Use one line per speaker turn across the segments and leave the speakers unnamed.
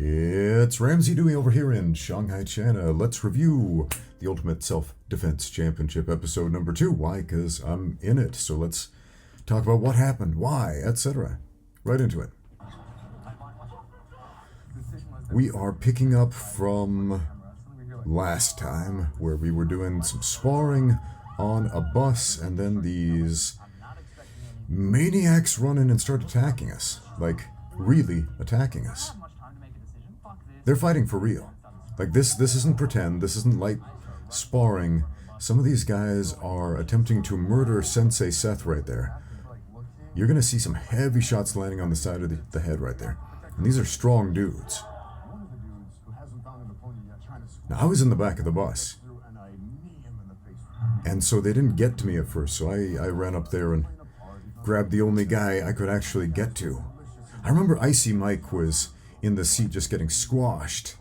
It's Ramsey Dewey over here in Shanghai, China. Let's review the Ultimate Self-Defense Championship episode number 2. Why? Because I'm in it. So let's talk about what happened, why, etc. Right into it. We are picking up from last time where we were doing some sparring on a bus and then these maniacs run in and start attacking us. Like, really attacking us. They're fighting for real. Like, this isn't pretend, this isn't light sparring. Some of these guys are attempting to murder Sensei Seth right there. You're gonna see some heavy shots landing on the side of the head right there. And these are strong dudes. Now, I was in the back of the bus. And so they didn't get to me at first, so I ran up there and grabbed the only guy I could actually get to. I remember Icy Mike was in the seat just getting squashed.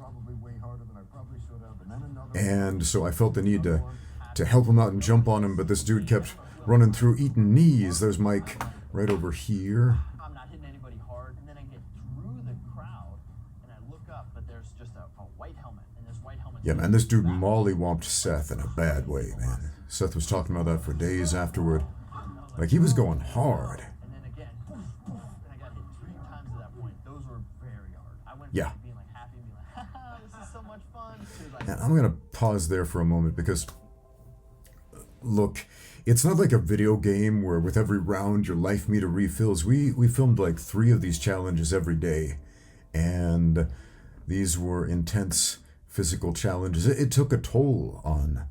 And so I felt the need to help him out and jump on him, but this dude kept running through, eating knees. There's Mike right over here.
I'm not hitting anybody hard, and then I get through the crowd, and I look up, but there's just a white helmet, and this white helmet...
Yeah, man, this dude mollywomped Seth in a bad way, man. Seth was talking about that for days afterward. Like, he was going hard.
And then again, poof, poof, and I got hit 3 times at that point. Those were very hard. I went
yeah.
from being like happy and being like, haha, this is so much fun, to like...
And I'm going to pause there for a moment because, look, it's not like a video game where with every round your life meter refills. We filmed like 3 of these challenges every day, and these were intense physical challenges. It took a toll on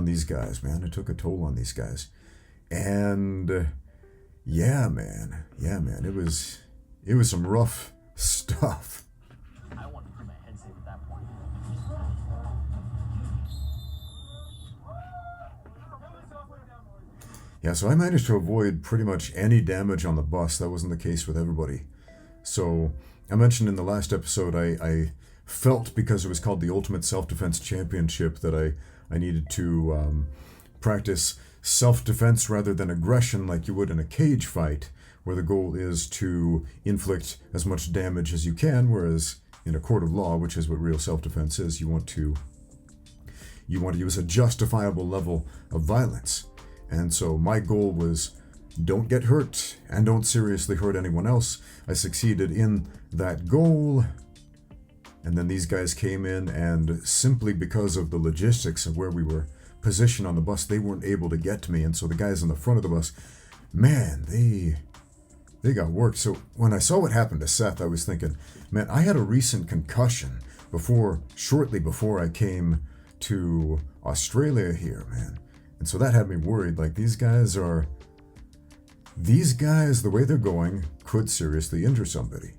these guys, man. It took a toll on these guys. And yeah, man, it was some rough stuff.
I wanted to do my head save at that point.
Yeah, so I managed to avoid pretty much any damage on the bus. That wasn't the case with everybody. So I mentioned in the last episode, I felt, because it was called the Ultimate Self-Defense Championship, that I needed to practice self-defense rather than aggression like you would in a cage fight, where the goal is to inflict as much damage as you can, whereas in a court of law, which is what real self-defense is, you want to use a justifiable level of violence. And so my goal was, don't get hurt and don't seriously hurt anyone else. I succeeded in that goal. And then these guys came in, and simply because of the logistics of where we were positioned on the bus, they weren't able to get to me. And so the guys in the front of the bus, man, they got worked. So when I saw what happened to Seth, I was thinking, man, I had a recent concussion shortly before I came to Australia here, man. And so that had me worried. Like, these guys, the way they're going, could seriously injure somebody.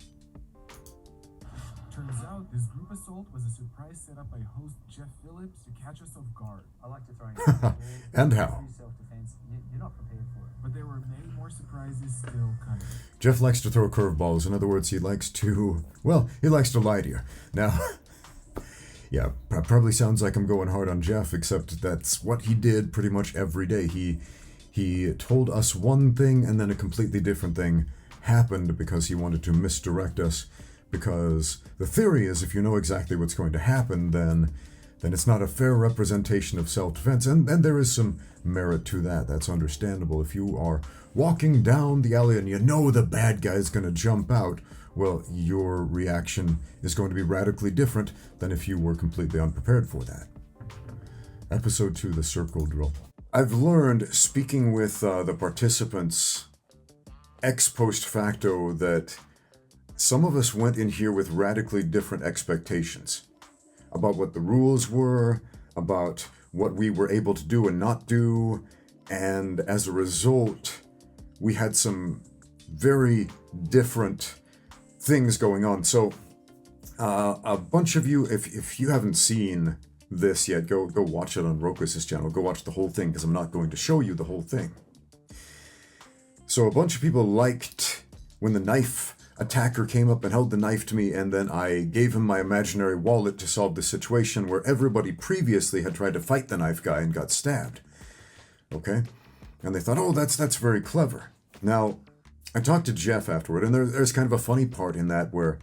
Turns out this group assault was a surprise set up by host Jeff Phillips to catch us off guard.
I like to throw in
And how?
self-defense. You're not prepared for it.
But there were many more surprises still coming.
Jeff likes to throw curveballs. In other words, he likes to lie to you. Now, yeah, probably sounds like I'm going hard on Jeff, except that's what he did pretty much every day. He told us one thing, and then a completely different thing happened because he wanted to misdirect us. Because the theory is, if you know exactly what's going to happen, then it's not a fair representation of self-defense. And there is some merit to that. That's understandable. If you are walking down the alley and you know the bad guy's going to jump out, well, your reaction is going to be radically different than if you were completely unprepared for that. Episode 2, the circle drill. I've learned, speaking with the participants ex post facto, that some of us went in here with radically different expectations about what the rules were, about what we were able to do and not do, and as a result, we had some very different things going on. So, a bunch of you, if you haven't seen this yet, go watch it on Rokas' channel. Go watch the whole thing, because I'm not going to show you the whole thing. So a bunch of people liked when the knife attacker came up and held the knife to me, and then I gave him my imaginary wallet to solve the situation where everybody previously had tried to fight the knife guy and got stabbed. Okay? And they thought, oh, that's very clever. Now, I talked to Jeff afterward, and there's kind of a funny part in that where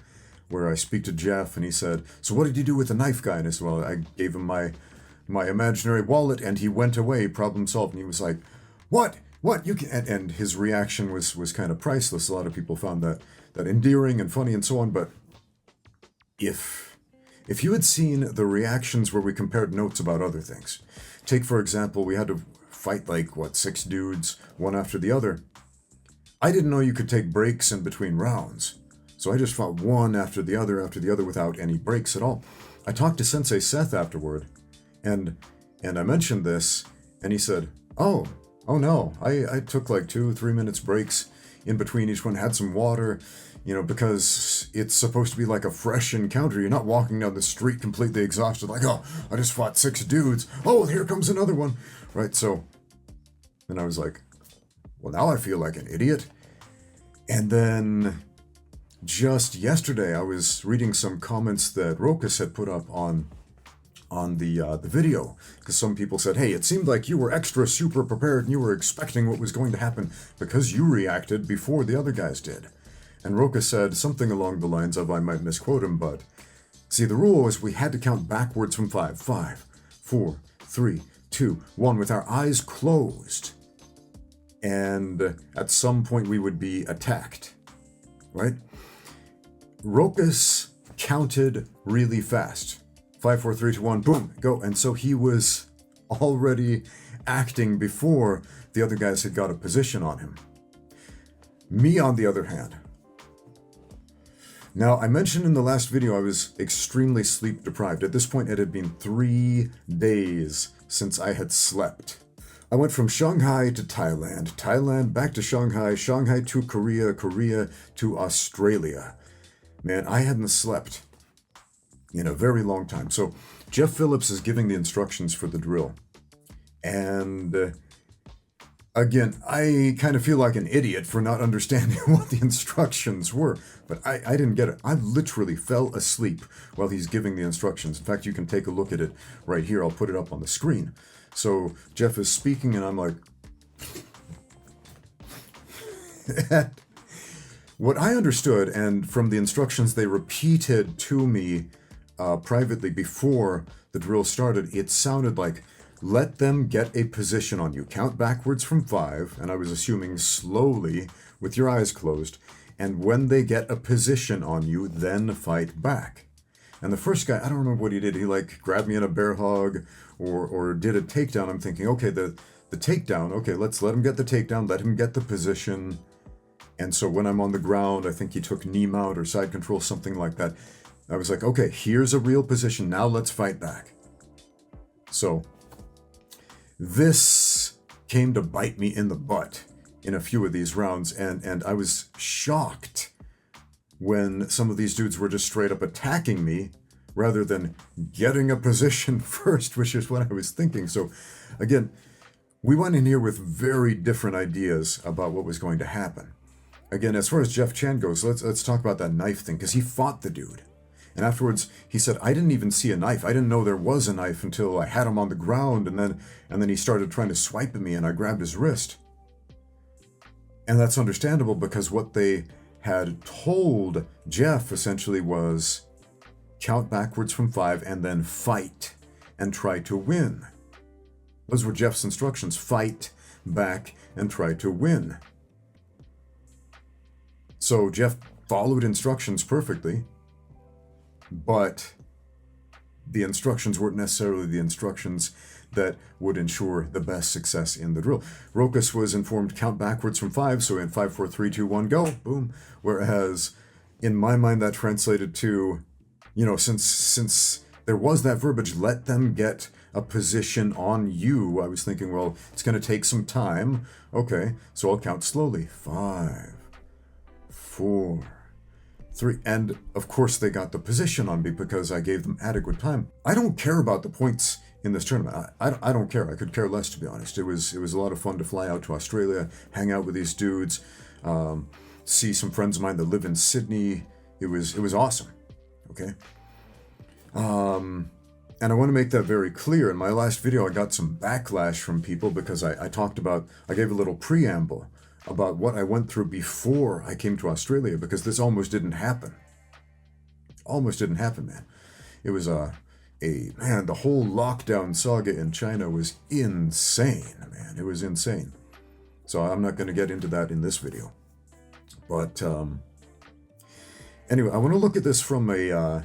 where I speak to Jeff, and he said, "So what did you do with the knife guy?" And I said, "Well, I gave him my imaginary wallet, and he went away, problem solved." And he was like, "What? What? You can?" And his reaction was kind of priceless. A lot of people found that endearing and funny and so on. But if you had seen the reactions where we compared notes about other things, take for example, we had to fight like 6 dudes, one after the other. I didn't know you could take breaks in between rounds. So I just fought one after the other without any breaks at all. I talked to Sensei Seth afterward, and I mentioned this, and he said, oh no, I took like 2-3 minutes breaks in between each one, had some water, because it's supposed to be like a fresh encounter. You're not walking down the street completely exhausted, like, oh, I just fought 6 dudes. Oh, here comes another one, right? So then I was like, well, now I feel like an idiot. And then just yesterday, I was reading some comments that Rokas had put up on the video, because some people said, hey, it seemed like you were extra super prepared and you were expecting what was going to happen because you reacted before the other guys did. And Rokas said something along the lines of, I might misquote him, but see, the rule was we had to count backwards from 5. 5, 4, 3, 2, 1, with our eyes closed. And at some point we would be attacked, right? Rokas counted really fast. 5, 4, 3, 2, 1, boom, go. And so he was already acting before the other guys had got a position on him. Me, on the other hand. Now, I mentioned in the last video I was extremely sleep deprived. At this point, it had been 3 days since I had slept. I went from Shanghai to Thailand, Thailand back to Shanghai, Shanghai to Korea, Korea to Australia. Man, I hadn't slept in a very long time. So Jeff Phillips is giving the instructions for the drill. And again, I kind of feel like an idiot for not understanding what the instructions were. But I didn't get it. I literally fell asleep while he's giving the instructions. In fact, you can take a look at it right here. I'll put it up on the screen. So Jeff is speaking, and I'm like, what I understood, and from the instructions they repeated to me privately before the drill started, it sounded like, let them get a position on you. Count backwards from 5, and I was assuming slowly with your eyes closed, and when they get a position on you, then fight back. And the first guy, I don't remember what he did. He grabbed me in a bear hug or did a takedown. I'm thinking, okay, the takedown, okay, let's let him get the takedown, let him get the position. And so when I'm on the ground, I think he took knee mount or side control, something like that. I was like, okay, here's a real position. Now let's fight back. So this came to bite me in the butt in a few of these rounds. And I was shocked when some of these dudes were just straight up attacking me rather than getting a position first, which is what I was thinking. So again, we went in here with very different ideas about what was going to happen. Again, as far as Jeff Chan goes, let's talk about that knife thing, because he fought the dude. And afterwards, he said, I didn't even see a knife. I didn't know there was a knife until I had him on the ground, and then he started trying to swipe at me, and I grabbed his wrist. And that's understandable, because what they had told Jeff essentially was count backwards from 5 and then fight and try to win. Those were Jeff's instructions. Fight back and try to win. So Jeff followed instructions perfectly, but the instructions weren't necessarily the instructions that would ensure the best success in the drill. Rokas was informed count backwards from 5, so in 5, 4, 3, 2, 1, go, boom. Whereas in my mind that translated to, since there was that verbiage, let them get a position on you, I was thinking, well, it's going to take some time. Okay, so I'll count slowly. 5, 4, 3, and of course they got the position on me because I gave them adequate time. I don't care about the points in this tournament. I don't care. I could care less, to be honest. It was a lot of fun to fly out to Australia, hang out with these dudes, see some friends of mine that live in Sydney. It was awesome. Okay. And I want to make that very clear. In my last video, I got some backlash from people because I gave a little preamble about what I went through before I came to Australia, because this almost didn't happen. almost didn't happen, man. It was man, the whole lockdown saga in China was insane, man. It was insane. So I'm not going to get into that in this video. But anyway, I want to look at this from a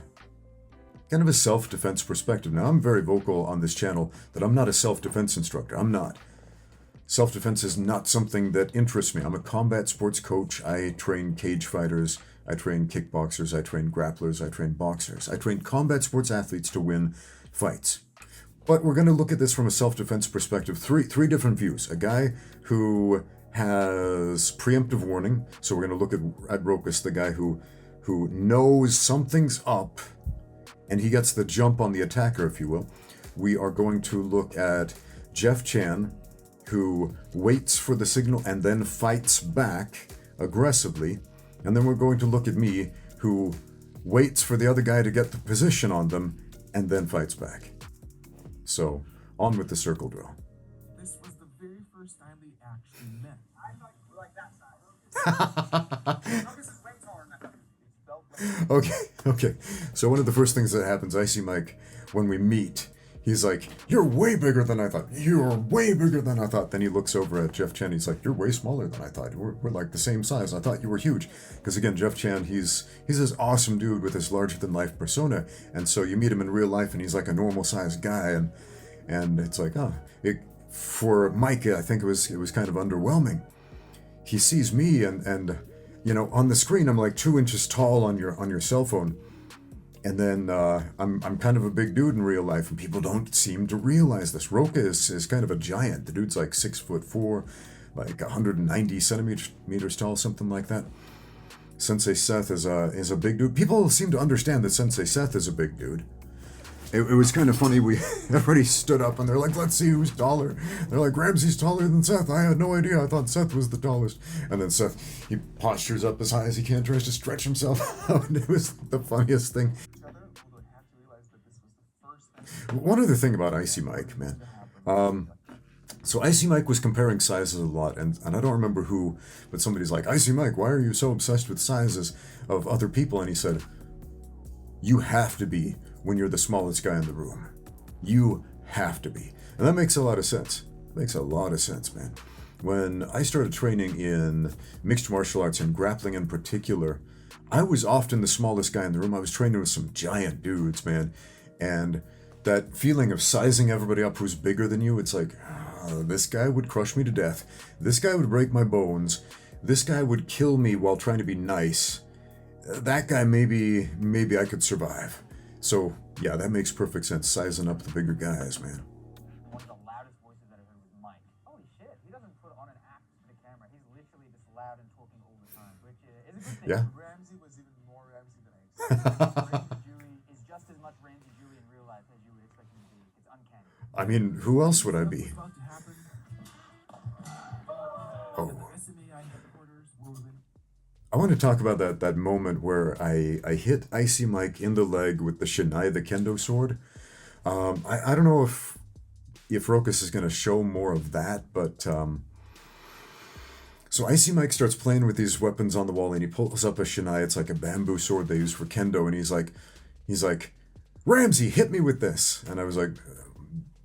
kind of a self-defense perspective. Now, I'm very vocal on this channel that I'm not a self-defense instructor. I'm not. Self-defense is not something that interests me. I'm a combat sports coach. I train cage fighters. I train kickboxers. I train grapplers. I train boxers. I train combat sports athletes to win fights. But we're going to look at this from a self-defense perspective. Three different views. A guy who has preemptive warning. So we're going to look at Rokas, the guy who knows something's up, and he gets the jump on the attacker, if you will. We are going to look at Jeff Chan, who waits for the signal and then fights back aggressively. And then we're going to look at me, who waits for the other guy to get the position on them and then fights back. So, on with the circle drill.
This was the very first time they actually met.
I thought you were like that size. This is way taller than that.
Okay. So one of the first things that happens, Icy Mike, when we meet, he's like, "You're way bigger than I thought. You're way bigger than I thought." Then he looks over at Jeff Chan. He's like, "You're way smaller than I thought. We're like the same size. I thought you were huge." Because again, Jeff Chan, he's this awesome dude with this larger-than-life persona. And so you meet him in real life, and he's like a normal-sized guy. And it's like, for Mike, I think it was kind of underwhelming. He sees me, and you know, on the screen, I'm like 2 inches tall on your cell phone. And then I'm kind of a big dude in real life, and people don't seem to realize this. Rokas is kind of a giant. The dude's like 6'4", like 190 centimeters tall, something like that. Sensei Seth is a big dude. People seem to understand that Sensei Seth is a big dude. It was kind of funny. Everybody stood up and they're like, "Let's see who's taller." They're like, "Ramsey's taller than Seth." I had no idea. I thought Seth was the tallest. And then Seth, he postures up as high as he can, tries to stretch himself out. It was the funniest thing. One other thing about Icy Mike, man. So Icy Mike was comparing sizes a lot, and I don't remember who, but somebody's like, "Icy Mike, why are you so obsessed with sizes of other people?" And he said, "You have to be when you're the smallest guy in the room. You have to be." And that makes a lot of sense. Makes a lot of sense, man. When I started training in mixed martial arts and grappling in particular, I was often the smallest guy in the room. I was training with some giant dudes, man. And that feeling of sizing everybody up who's bigger than you, it's like, this guy would crush me to death. This guy would break my bones. This guy would kill me while trying to be nice. That guy, maybe I could survive. So, yeah, that makes perfect sense, sizing up the bigger guys, man.
One of the loudest voices that I heard was Mike. Holy shit, he doesn't put on an act to the camera. He's literally just loud and talking all the time, which is a good thing.
Yeah.
Ramsey was even more Ramsey than I expected.
Ramsey Dewey is just as much Ramsey Dewey in real life as you would expect him to be. It's uncanny.
I mean, who else would I be?
About to happen.
Oh.
SMAI headquarters were within
I want to talk about that moment where I hit Icy Mike in the leg with the Shanghai, the kendo sword. I don't know if Rokas is going to show more of that, but so Icy Mike starts playing with these weapons on the wall, and he pulls up a Shanghai. It's like a bamboo sword they use for kendo, and he's like, "Ramsey, hit me with this." And I was like,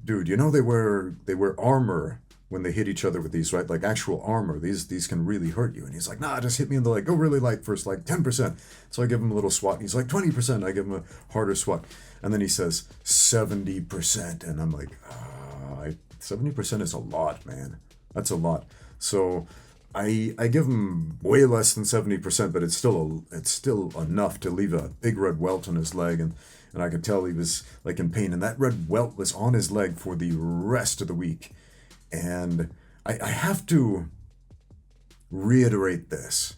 "Dude, you know they wear armor when they hit each other with these, right? Like actual armor. These can really hurt you." And he's like, "Nah, just hit me in the leg. Go really light first, like 10%. So I give him a little swat. And he's like, 20%. I give him a harder swat. And then he says, 70%. And I'm like, 70% is a lot, man. That's a lot. So I give him way less than 70%, but it's still enough to leave a big red welt on his leg. And I could tell he was like in pain. And that red welt was on his leg for the rest of the week. And I have to reiterate this,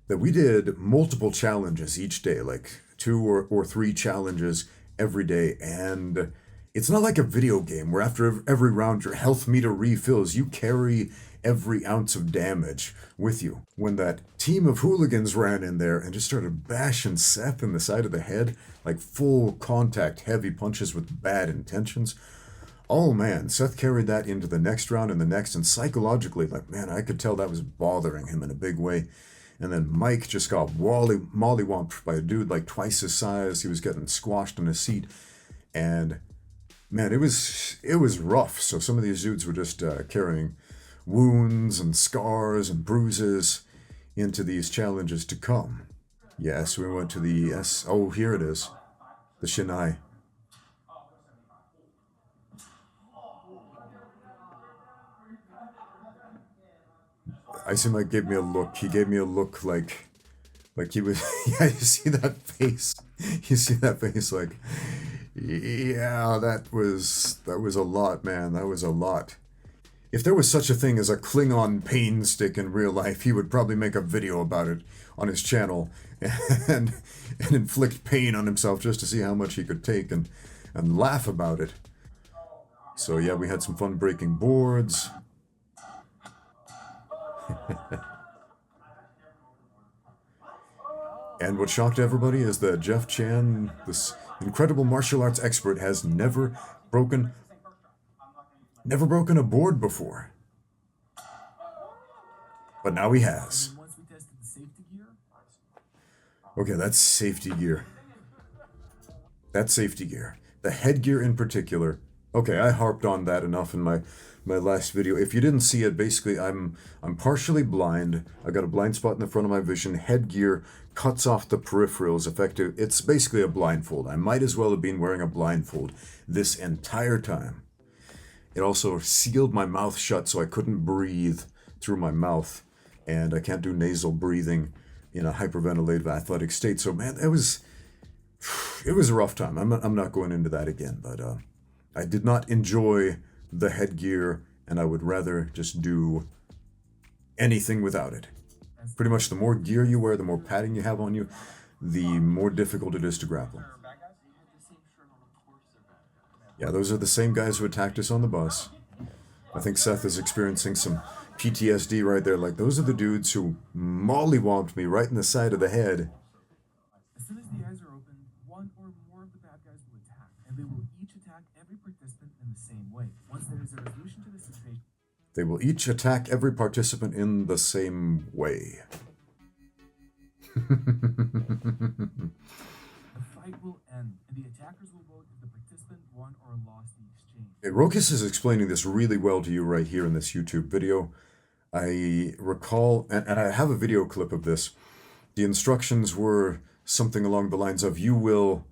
that we did multiple challenges each day, like 2 or 3 challenges every day. And it's not like a video game where after every round your health meter refills. You carry every ounce of damage with you. When that team of hooligans ran in there and just started bashing Seth in the side of the head, like full contact, heavy punches with bad intentions, oh man, Seth carried that into the next round and the next, and psychologically, like, man, I could tell that was bothering him in a big way. And then Mike just got mollywomped by a dude like twice his size. He was getting squashed in his seat. And man, it was rough. So some of these dudes were just carrying wounds and scars and bruises into these challenges to come. Yes, we went to the oh, here it is. The Shanghai. Icy Mike gave me a look. He gave me a look like he was, yeah, you see that face? You see that face like, yeah, that was a lot, man. That was a lot. If there was such a thing as a Klingon pain stick in real life, he would probably make a video about it on his channel and inflict pain on himself just to see how much he could take and laugh about it. So yeah, we had some fun breaking boards. And what shocked everybody is that Jeff Chan, this incredible martial arts expert, has never broken a board before. But now he has. Okay, that's safety gear. That's safety gear. The headgear in particular. Okay, I harped on that enough in my last video. If you didn't see it, basically I'm partially blind. I got a blind spot in the front of my vision. Headgear cuts off the peripherals effective. It's basically a blindfold. I might as well have been wearing a blindfold this entire time. It also sealed my mouth shut so I couldn't breathe through my mouth, and I can't do nasal breathing in a hyperventilative athletic state. So man, it was a rough time. I'm not going into that again, but I did not enjoy the headgear, and I would rather just do anything without it. Pretty much the more gear you wear, the more padding you have on you, the more difficult it is to grapple. Yeah, those are the same guys who attacked us on the bus. I think Seth is experiencing some PTSD right there. Like, those are the dudes who mollywomped me right in the side of the head.
As soon as the eyes are open, one or more of the bad guys will attack, and they will each attack every participant in the same way. Once there is a resolution to the situation,
they will each attack every participant in the same way.
the fight will end, and the attackers will vote if the participant won or lost the exchange.
Rokas is explaining this really well to you right here in this YouTube video. I recall, and I have a video clip of this. The instructions were something along the lines of, you will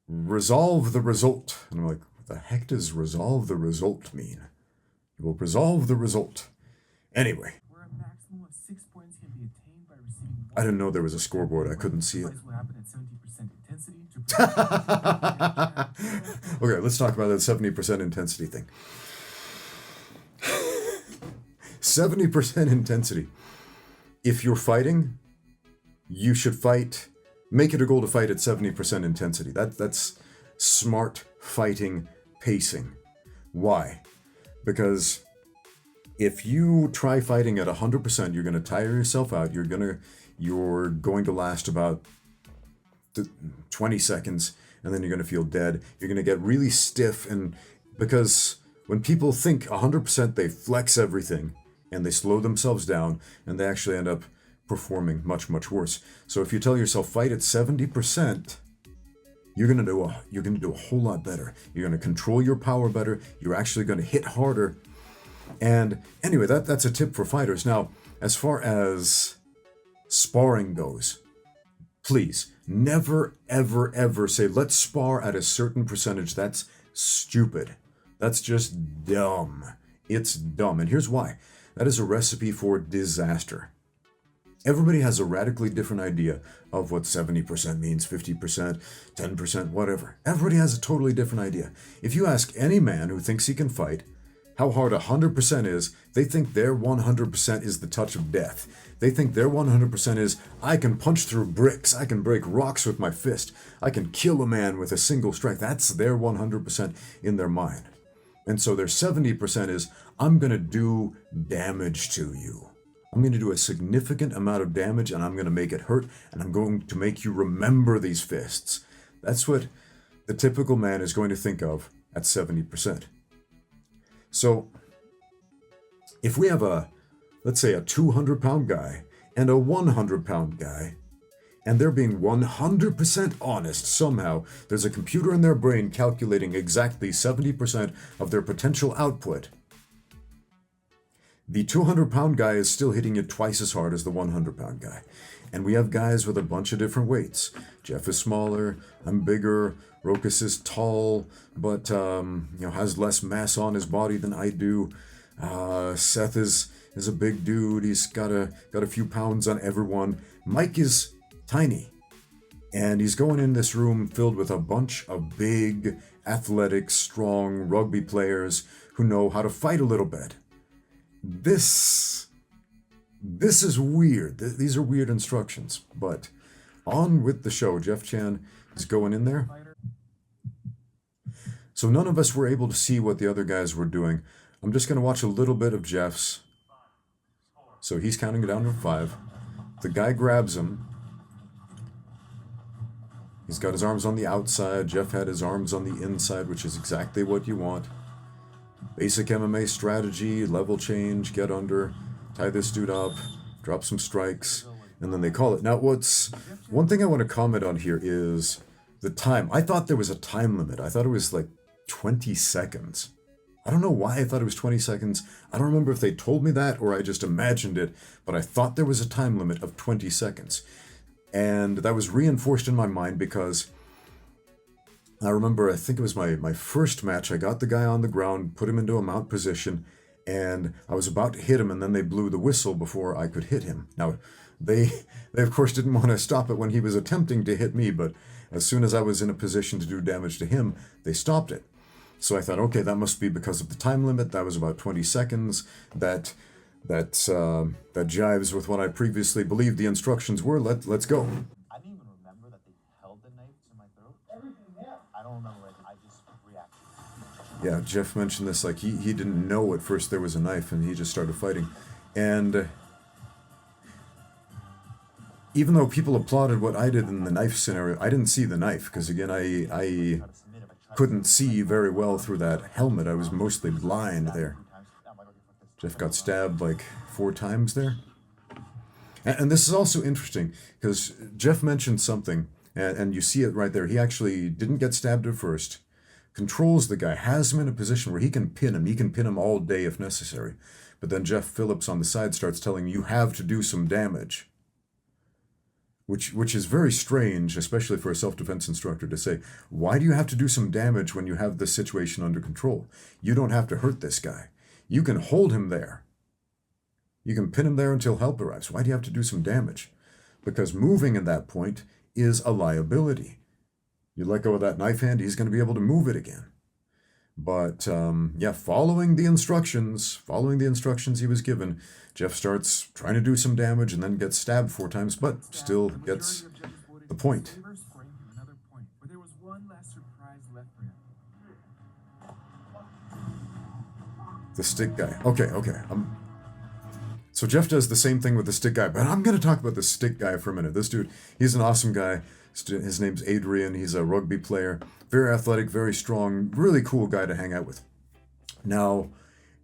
resolve the result. And I'm like, what the heck does resolve the result mean? You will resolve the result. Anyway.
Where a maximum of 6 points can be attained by receiving
I didn't know there was a scoreboard. I couldn't see it.
Will happen at 70% intensity
Okay, let's talk about that 70% intensity thing. 70% intensity. If you're fighting, you should fight. Make it a goal to fight at 70% intensity. That's smart fighting pacing. Why? Because if you try fighting at 100%, you're going to tire yourself out. You're going to last about 20 seconds, and then you're going to feel dead. You're going to get really stiff, and because when people think 100%, they flex everything, and they slow themselves down, and they actually end up performing much, much worse. So if you tell yourself fight at 70%, you're gonna do a whole lot better. You're gonna control your power better. You're actually gonna hit harder. And anyway, that's a tip for fighters. Now, as far as sparring goes, please never, ever, ever say, let's spar at a certain percentage. That's stupid. That's just dumb. It's dumb. And here's why. That is a recipe for disaster. Everybody has a radically different idea of what 70% means, 50%, 10%, whatever. Everybody has a totally different idea. If you ask any man who thinks he can fight how hard 100% is, they think their 100% is the touch of death. They think their 100% is, I can punch through bricks, I can break rocks with my fist, I can kill a man with a single strike. That's their 100% in their mind. And so their 70% is, I'm going to do damage to you. I'm going to do a significant amount of damage, and I'm going to make it hurt, and I'm going to make you remember these fists. That's what the typical man is going to think of at 70%. So if we have a let's say a 200-pound guy and a 100-pound guy, and they're being 100% honest somehow. There's a computer in their brain calculating exactly 70% of their potential output. The 200-pound guy is still hitting you twice as hard as the 100-pound guy. And we have guys with a bunch of different weights. Jeff is smaller, I'm bigger, Rokas is tall, but has less mass on his body than I do. Seth is a big dude, he's got a few pounds on everyone. Mike is tiny. And he's going in this room filled with a bunch of big, athletic, strong rugby players who know how to fight a little bit. This is weird. These are weird instructions. But on with the show. Jeff Chan is going in there. So none of us were able to see what the other guys were doing. I'm just going to watch a little bit of Jeff's. So he's counting it down from 5. The guy grabs him. He's got his arms on the outside. Jeff had his arms on the inside, which is exactly what you want. Basic MMA strategy, level change, get under, tie this dude up, drop some strikes, and then they call it. Now, one thing I want to comment on here is the time. I thought there was a time limit. I thought it was like 20 seconds. I don't know why I thought it was 20 seconds. I don't remember if they told me that or I just imagined it, but I thought there was a time limit of 20 seconds. And that was reinforced in my mind because I remember, I think it was my first match, I got the guy on the ground, put him into a mount position, and I was about to hit him, and then they blew the whistle before I could hit him. Now, they of course didn't want to stop it when he was attempting to hit me, but as soon as I was in a position to do damage to him, they stopped it. So I thought, okay, that must be because of the time limit. That was about 20 seconds. That jives with what I previously believed the instructions were. Let's go.
I didn't even remember that they held the knife to my throat. I don't remember it. I just reacted.
Yeah, Jeff mentioned this, like he didn't know at first there was a knife and he just started fighting. And even though people applauded what I did in the knife scenario, I didn't see the knife because, again, I couldn't see very well through that helmet. I was mostly blind there. Jeff got stabbed like 4 times there. And this is also interesting because Jeff mentioned something, and you see it right there. He actually didn't get stabbed at first, controls the guy, has him in a position where he can pin him. He can pin him all day if necessary. But then Jeff Phillips on the side starts telling him, you have to do some damage. Which is very strange, especially for a self-defense instructor to say, why do you have to do some damage when you have this situation under control? You don't have to hurt this guy. You can hold him there. You can pin him there until help arrives. Why do you have to do some damage? Because moving at that point is a liability. You let go of that knife hand, he's going to be able to move it again. But following the instructions he was given, Jeff starts trying to do some damage and then gets stabbed 4 times, but still gets the point. The stick guy. Okay. So Jeff does the same thing with the stick guy, but I'm going to talk about the stick guy for a minute. This dude, he's an awesome guy. His name's Adrian. He's a rugby player. Very athletic, very strong, really cool guy to hang out with. Now,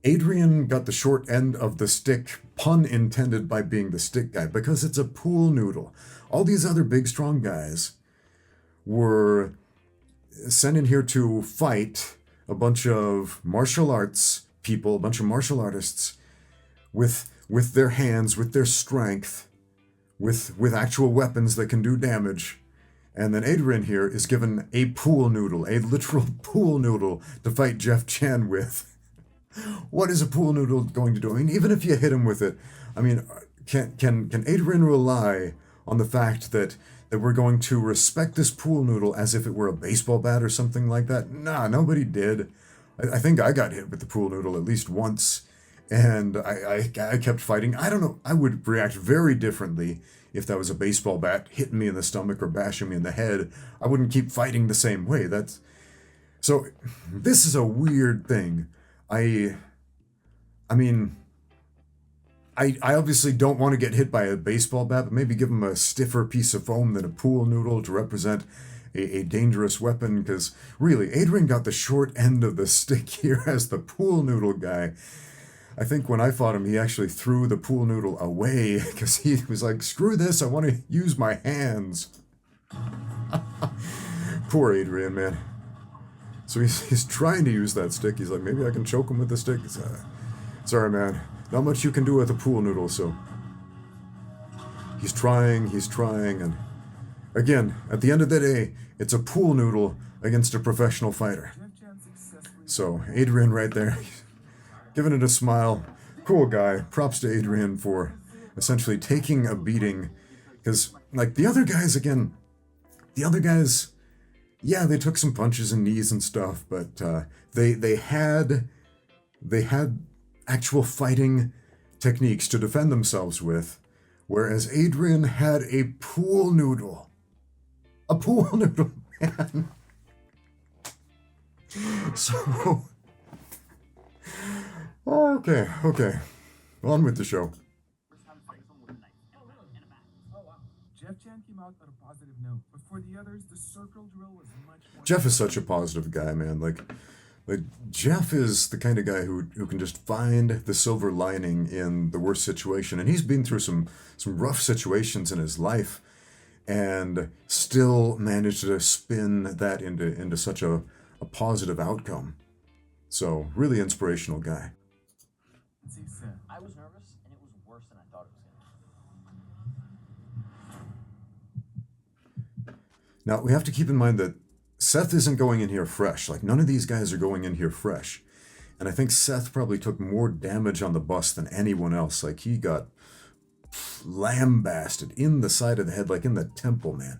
Adrian got the short end of the stick, pun intended by being the stick guy, because it's a pool noodle. All these other big, strong guys were sent in here to fight a bunch of martial arts people, a bunch of martial artists with their hands, with their strength, with actual weapons that can do damage. And then Adrian here is given a pool noodle, a literal pool noodle to fight Jeff Chan with. What is a pool noodle going to do? I mean, even if you hit him with it, I mean, can Adrian rely on the fact that we're going to respect this pool noodle as if it were a baseball bat or something like that? Nah, nobody did. I think I got hit with the pool noodle at least once, and I kept fighting. I don't know. I would react very differently if that was a baseball bat hitting me in the stomach or bashing me in the head. I wouldn't keep fighting the same way. So this is a weird thing. I mean, I obviously don't want to get hit by a baseball bat, but maybe give him a stiffer piece of foam than a pool noodle to represent a dangerous weapon, because really, Adrian got the short end of the stick here as the pool noodle guy. I think when I fought him, he actually threw the pool noodle away because he was like, screw this, I want to use my hands. Poor Adrian, man. So he's trying to use that stick. He's like, maybe I can choke him with the stick. Sorry, man. Not much you can do with a pool noodle, so... He's trying, and... Again, at the end of the day, it's a pool noodle against a professional fighter. So, Adrian right there, giving it a smile. Cool guy. Props to Adrian for essentially taking a beating. Because, like, the other guys, yeah, they took some punches and knees and stuff, but they had actual fighting techniques to defend themselves with, whereas Adrian had a pool noodle. A pool noodle, man. So, okay. On with the show.
Jeff Chan came out on a positive note, but for the others, the circle drill was much more...
Jeff is such a positive guy, man. Like Jeff is the kind of guy who can just find the silver lining in the worst situation, and he's been through some rough situations in his life, and still managed to spin that into such a positive outcome. So, really inspirational guy.
Sensei Seth.
I was nervous, and it was worse than I thought it was going to be.
Now, we have to keep in mind that Seth isn't going in here fresh. Like, none of these guys are going in here fresh. And I think Seth probably took more damage on the bus than anyone else. Like, he got lambasted in the side of the head, like in the temple, man.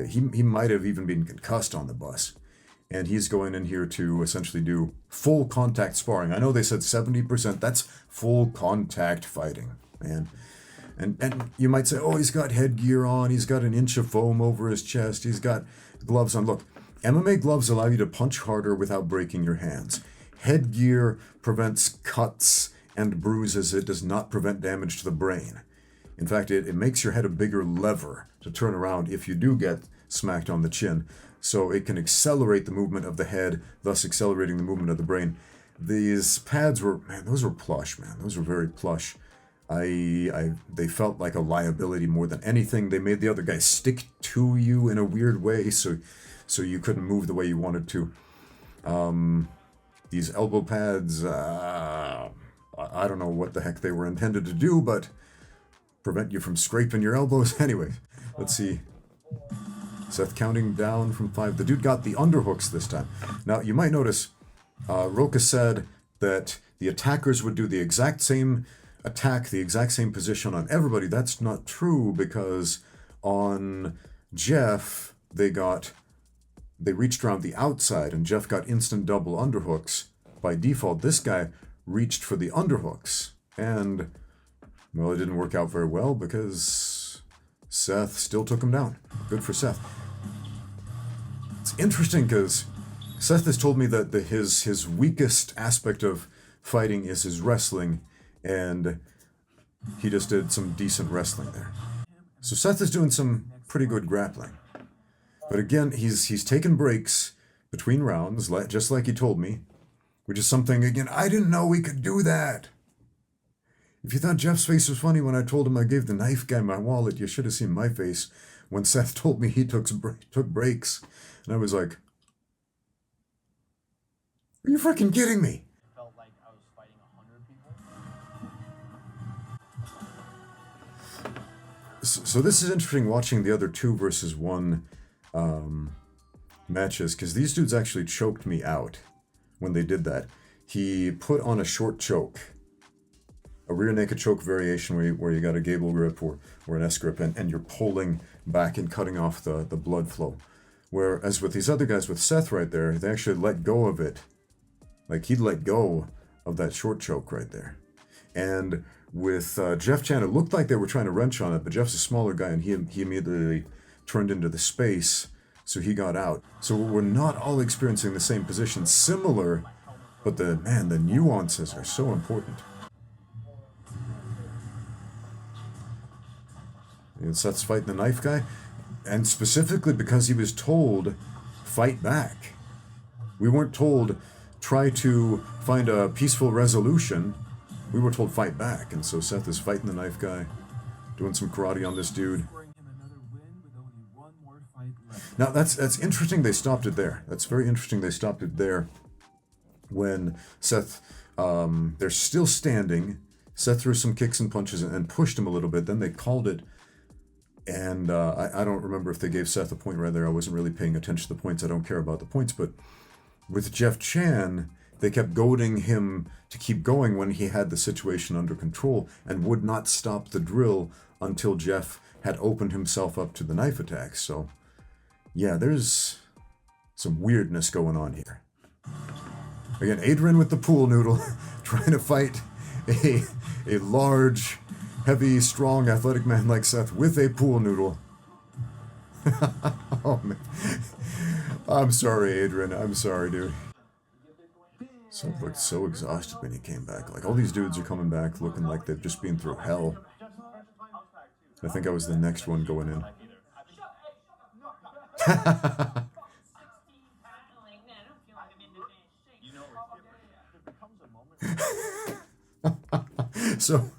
He might have even been concussed on the bus. And he's going in here to essentially do full contact sparring. I know they said 70%. That's full contact fighting, man. And you might say, oh, he's got headgear on. He's got an inch of foam over his chest. He's got gloves on. Look, MMA gloves allow you to punch harder without breaking your hands. Headgear prevents cuts and bruises. It does not prevent damage to the brain. In fact, it makes your head a bigger lever to turn around if you do get smacked on the chin. So it can accelerate the movement of the head, thus accelerating the movement of the brain. These pads were, man, those were plush, man. Those were very plush. They felt like a liability more than anything. They made the other guy stick to you in a weird way, so you couldn't move the way you wanted to. These elbow pads, I don't know what the heck they were intended to do, but prevent you from scraping your elbows. Anyway, let's see. Seth counting down from 5. The dude got the underhooks this time. Now, you might notice Rokas said that the attackers would do the exact same attack, the exact same position on everybody. That's not true, because on Jeff, they reached around the outside, and Jeff got instant double underhooks. By default, this guy reached for the underhooks, and, well, it didn't work out very well because Seth still took him down. Good for Seth. It's interesting because Seth has told me that his weakest aspect of fighting is his wrestling, and he just did some decent wrestling there. So Seth is doing some pretty good grappling. But again, he's taken breaks between rounds, just like he told me, which is something, again, I didn't know we could do that. If you thought Jeff's face was funny when I told him I gave the knife guy my wallet, you should have seen my face when Seth told me he took breaks. And I was like, are you freaking kidding me?
It felt like I was fighting 100 people.
So this is interesting watching the other 2 versus 1 matches, because these dudes actually choked me out when they did that. He put on a short choke, a rear naked choke variation where you got a gable grip or an S grip, and you're pulling back and cutting off the blood flow. Whereas with these other guys, with Seth right there, they actually let go of it. Like, he'd let go of that short choke right there. And with Jeff Chan, it looked like they were trying to wrench on it, but Jeff's a smaller guy, and he immediately turned into the space, so he got out. So we're not all experiencing the same position, similar, but the nuances are so important. And Seth's fighting the knife guy, and specifically because he was told, fight back. We weren't told, try to find a peaceful resolution. we were told fight back, and so Seth is fighting the knife guy, doing some karate on this dude.
Scoring him another win with only one more fight left.
Now that's interesting they stopped it there. That's very interesting they stopped it there. When Seth, they're still standing, Seth threw some kicks and punches and pushed him a little bit, then they called it, and I don't remember if they gave Seth a point right there. I wasn't really paying attention to the points. I don't care about the points, but with Jeff Chan, they kept goading him to keep going when he had the situation under control and would not stop the drill until Jeff had opened himself up to the knife attacks. So, yeah, there's some weirdness going on here. Again, Adrian with the pool noodle, trying to fight a large, heavy, strong, athletic man like Seth with a pool noodle. Oh, man. I'm sorry, Adrian. I'm sorry, dude. Seth looked so exhausted when he came back. Like, all these dudes are coming back looking like they've just been through hell. I think I was the next one going in. So,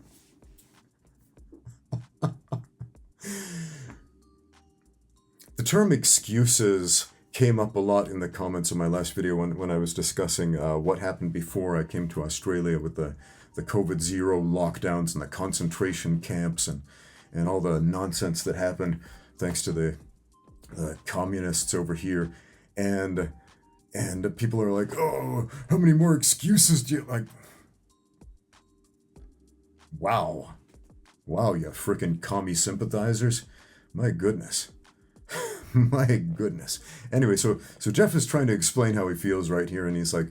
the term excuses came up a lot in the comments of my last video when I was discussing what happened before I came to Australia with the COVID-0 lockdowns and the concentration camps and all the nonsense that happened thanks to the communists over here. And people are like, oh, how many more excuses do you like? Wow, you frickin' commie sympathizers. My goodness. My goodness. Anyway, so Jeff is trying to explain how he feels right here, and he's like,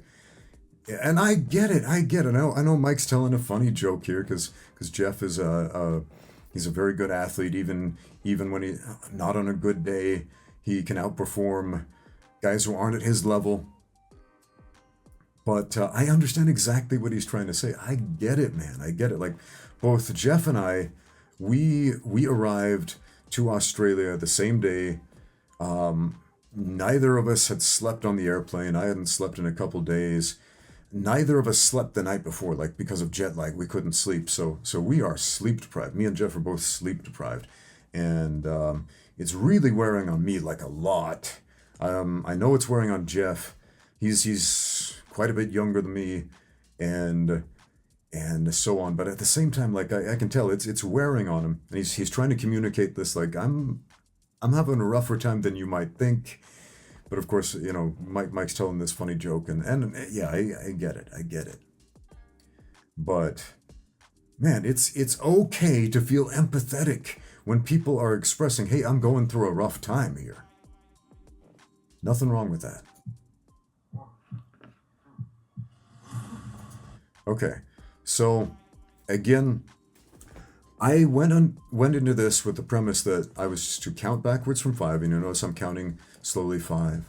and I get it. I know Mike's telling a funny joke here because Jeff is he's a very good athlete. Even when he's not on a good day, he can outperform guys who aren't at his level. But I understand exactly what he's trying to say. I get it, man. I get it. Like, both Jeff and I, we arrived to Australia the same day. Neither of us had slept on the airplane. I hadn't slept in a couple days. Neither of us slept the night before, like, because of jet lag. We couldn't sleep. So we are sleep deprived. Me and Jeff are both sleep deprived. And it's really wearing on me, like, a lot. I know it's wearing on Jeff. He's quite a bit younger than me, and so on. But at the same time, like, I can tell it's wearing on him. And he's trying to communicate this, like, I'm having a rougher time than you might think. But of course, you know, Mike's telling this funny joke, and yeah, I get it. But man, it's okay to feel empathetic when people are expressing, hey, I'm going through a rough time here. Nothing wrong with that. Okay, so again, I went into this with the premise that I was to count backwards from 5, and you notice I'm counting slowly 5,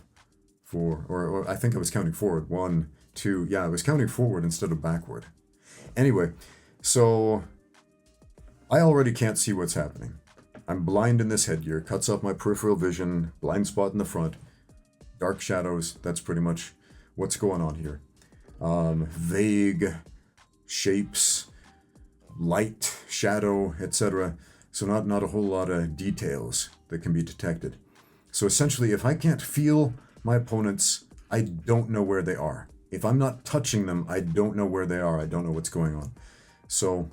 4, or I think I was counting forward, 1, 2, yeah, I was counting forward instead of backward. Anyway, so I already can't see what's happening. I'm blind in this headgear, cuts off my peripheral vision, blind spot in the front, dark shadows, that's pretty much what's going on here. Vague shapes, light, shadow, etc. So not a whole lot of details that can be detected. So essentially, if I can't feel my opponents, I don't know where they are. If I'm not touching them, I don't know where they are. I don't know what's going on. So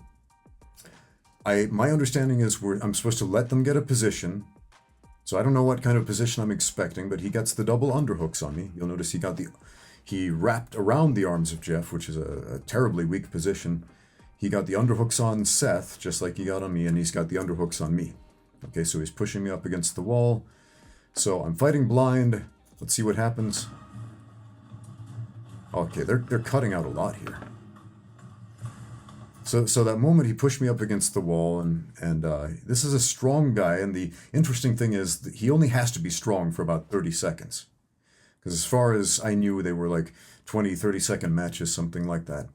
my understanding is I'm supposed to let them get a position. So I don't know what kind of position I'm expecting, but he gets the double underhooks on me. You'll notice he wrapped around the arms of Jeff, which is a terribly weak position. He got the underhooks on Seth, just like he got on me, and he's got the underhooks on me. Okay, so he's pushing me up against the wall. So I'm fighting blind. Let's see what happens. Okay, they're cutting out a lot here. So that moment he pushed me up against the wall, and this is a strong guy, and the interesting thing is that he only has to be strong for about 30 seconds. Because as far as I knew, they were like 20, 30-second matches, something like that.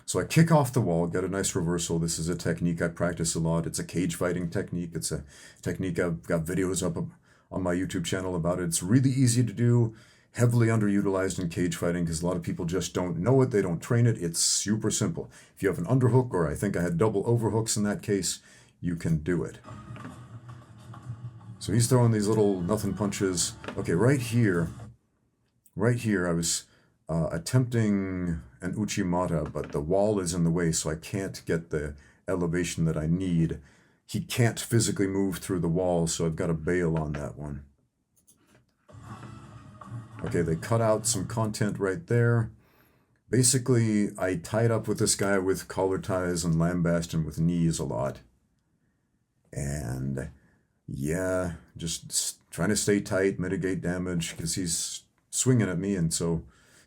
So I kick off the wall, get a nice reversal. This is a technique I practice a lot. It's a cage fighting technique. It's a technique I've got videos up on my YouTube channel about it. It's really easy to do. heavily underutilized in cage fighting because a lot of people just don't know it. They don't train it. It's super simple. If you have an underhook, or I think I had double overhooks in that case, you can do it. So he's throwing these little nothing punches. Okay, right here, I was attempting an uchimata, but the wall is in the way, so I can't get the elevation that I need. He can't physically move through the wall, so I've got to bail on that one. Okay, they cut out some content right there. Basically, I tied up with this guy with collar ties and lambasted him with knees a lot. And yeah, just trying to stay tight, mitigate damage, because he's swinging at me, and so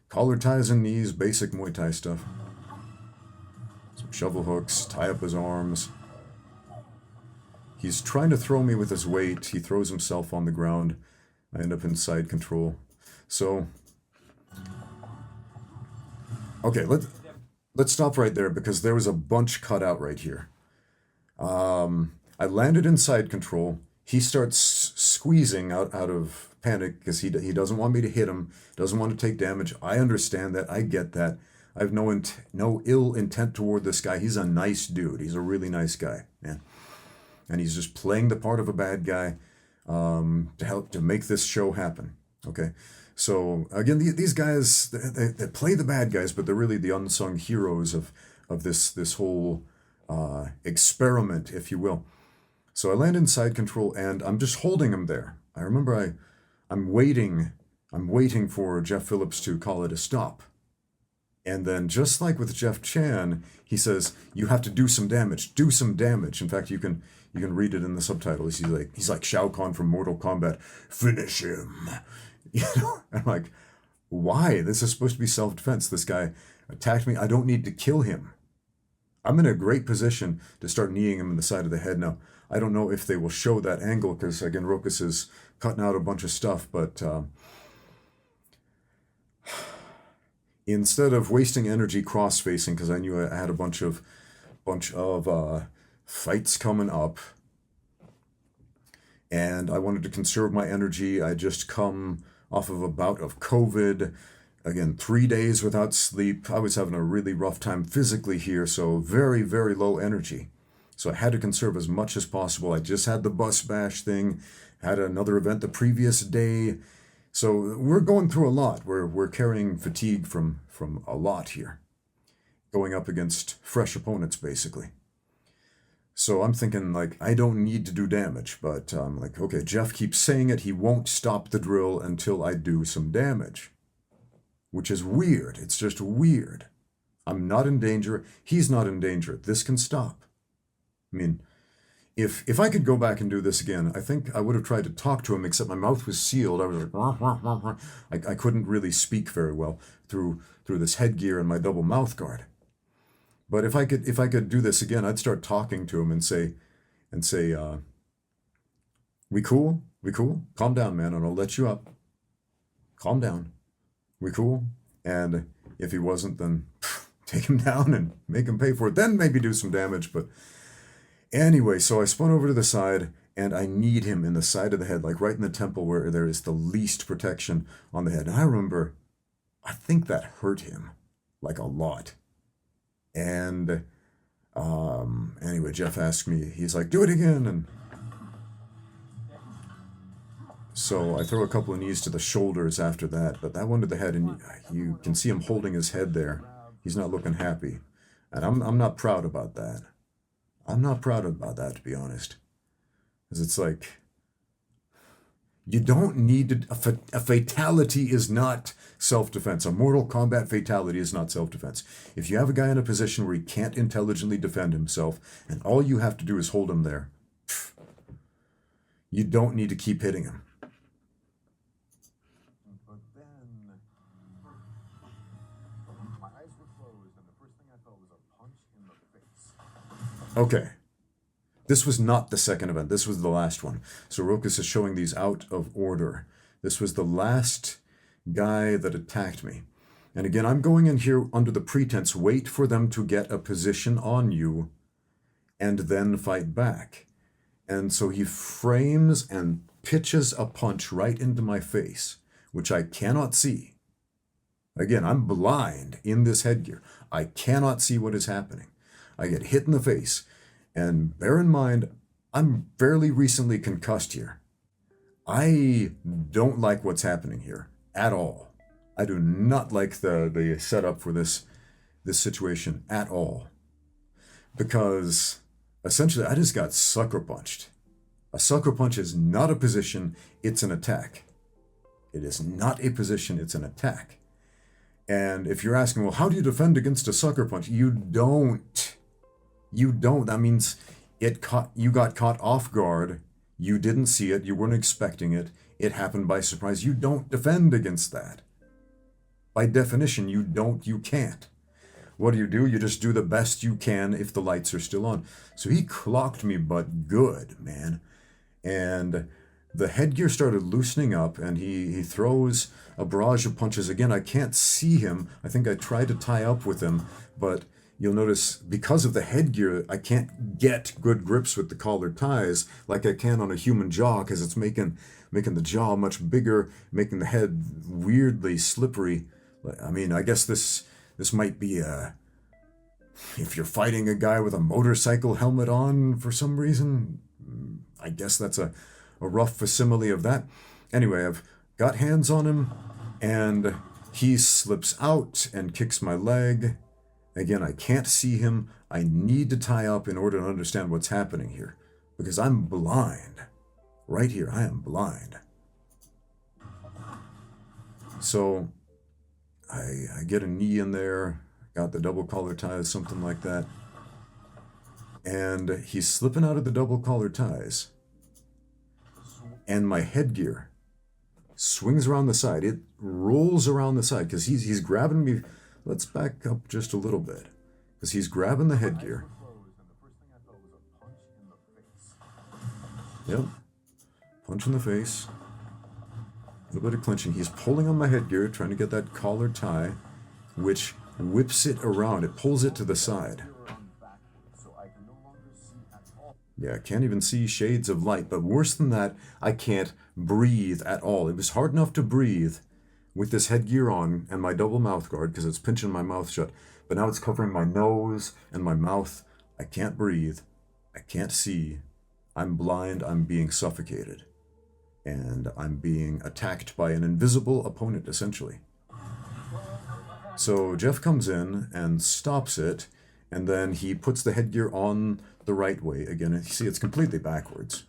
collar ties and knees, basic Muay Thai stuff. Some shovel hooks, tie up his arms. He's trying to throw me with his weight. He throws himself on the ground. I end up in side control. So, okay, let's stop right there because there was a bunch cut out right here. I landed in side control. He starts squeezing out of panic because he doesn't want me to hit him, doesn't want to take damage. I understand that. I get that. I have no ill intent toward this guy. He's a nice dude. He's a really nice guy, man. And he's just playing the part of a bad guy to make this show happen. Okay, so again, these guys they play the bad guys, but they're really the unsung heroes of this whole experiment, if you will. So I land in side control, and I'm just holding him there. I remember I'm waiting for Jeff Phillips to call it a stop. And then just like with Jeff Chan, he says, you have to do some damage. Do some damage. In fact, you can read it in the subtitles. He's like Shao Kahn from Mortal Kombat. Finish him. You know? I'm like, why? This is supposed to be self-defense. This guy attacked me. I don't need to kill him. I'm in a great position to start kneeing him in the side of the head now. I don't know if they will show that angle because, again, Rokas is cutting out a bunch of stuff, but instead of wasting energy cross-facing, because I knew I had a bunch of fights coming up, and I wanted to conserve my energy. I just come off of a bout of COVID. Again, 3 days without sleep. I was having a really rough time physically here, so very, very low energy. So I had to conserve as much as possible. I just had the bus bash thing, had another event the previous day. So we're going through a lot. We're carrying fatigue from a lot here, going up against fresh opponents, basically. So I'm thinking, like, I don't need to do damage, but I'm like, okay, Jeff keeps saying it. He won't stop the drill until I do some damage, which is weird. It's just weird. I'm not in danger. He's not in danger. This can stop. I mean, if I could go back and do this again, I think I would have tried to talk to him, except my mouth was sealed. I was like, wah, wah, wah, wah. I couldn't really speak very well through this headgear and my double mouth guard. But if I could do this again, I'd start talking to him and say, we cool? We cool? Calm down, man, and I'll let you up. Calm down. We cool? And if he wasn't, then take him down and make him pay for it. Then maybe do some damage, but anyway, so I spun over to the side, and I kneed him in the side of the head, like right in the temple where there is the least protection on the head. And I remember, I think that hurt him, like a lot. And anyway, Jeff asked me, he's like, do it again. And so I throw a couple of knees to the shoulders after that, but that one to the head, and you can see him holding his head there. He's not looking happy. And I'm not proud about that. I'm not proud about that, to be honest. Because it's like, you don't need to, a fatality is not self-defense. A Mortal Kombat fatality is not self-defense. If you have a guy in a position where he can't intelligently defend himself, and all you have to do is hold him there, you don't need to keep hitting him.
But then, my eyes were closed, and the first thing I felt was a punch in the face.
Okay. This was not the second event. This was the last one. So Rokas is showing these out of order. This was the last guy that attacked me. And again, I'm going in here under the pretense, wait for them to get a position on you and then fight back. And so he frames and pitches a punch right into my face which I cannot see. Again, I'm blind in this headgear. I cannot see what is happening. I get hit in the face. And bear in mind, I'm fairly recently concussed here. I don't like what's happening here at all. I do not like the setup for this situation at all. Because essentially I just got sucker punched. A sucker punch is not a position, it's an attack. It is not a position, it's an attack. And if you're asking, well, how do you defend against a sucker punch? You don't. You don't. That means you got caught off guard. You didn't see it. You weren't expecting it. It happened by surprise. You don't defend against that. By definition, you can't. What do? You just do the best you can if the lights are still on. So he clocked me, but good, man. And the headgear started loosening up, and he throws a barrage of punches. Again, I can't see him. I think I tried to tie up with him, but you'll notice because of the headgear, I can't get good grips with the collar ties like I can on a human jaw, because it's making the jaw much bigger, making the head weirdly slippery. I mean, I guess this might be if you're fighting a guy with a motorcycle helmet on for some reason, I guess that's a rough facsimile of that. Anyway, I've got hands on him, and he slips out and kicks my leg. Again, I can't see him. I need to tie up in order to understand what's happening here, because I'm blind. Right here, I am blind. So I get a knee in there, got the double collar ties, something like that. And he's slipping out of the double collar ties. And my headgear swings around the side. It rolls around the side because he's grabbing me. Let's back up just a little bit, because he's grabbing the headgear. Yep. Punch in the face. A little bit of clinching. He's pulling on my headgear, trying to get that collar tie, which whips it around. It pulls it to the side. Yeah, I can't even see shades of light, but worse than that, I can't breathe at all. It was hard enough to breathe with this headgear on and my double mouth guard, because it's pinching my mouth shut, but now it's covering my nose and my mouth. I can't breathe. I can't see. I'm blind. I'm being suffocated. And I'm being attacked by an invisible opponent, essentially. So Jeff comes in and stops it, and then he puts the headgear on the right way. Again, you see it's completely backwards.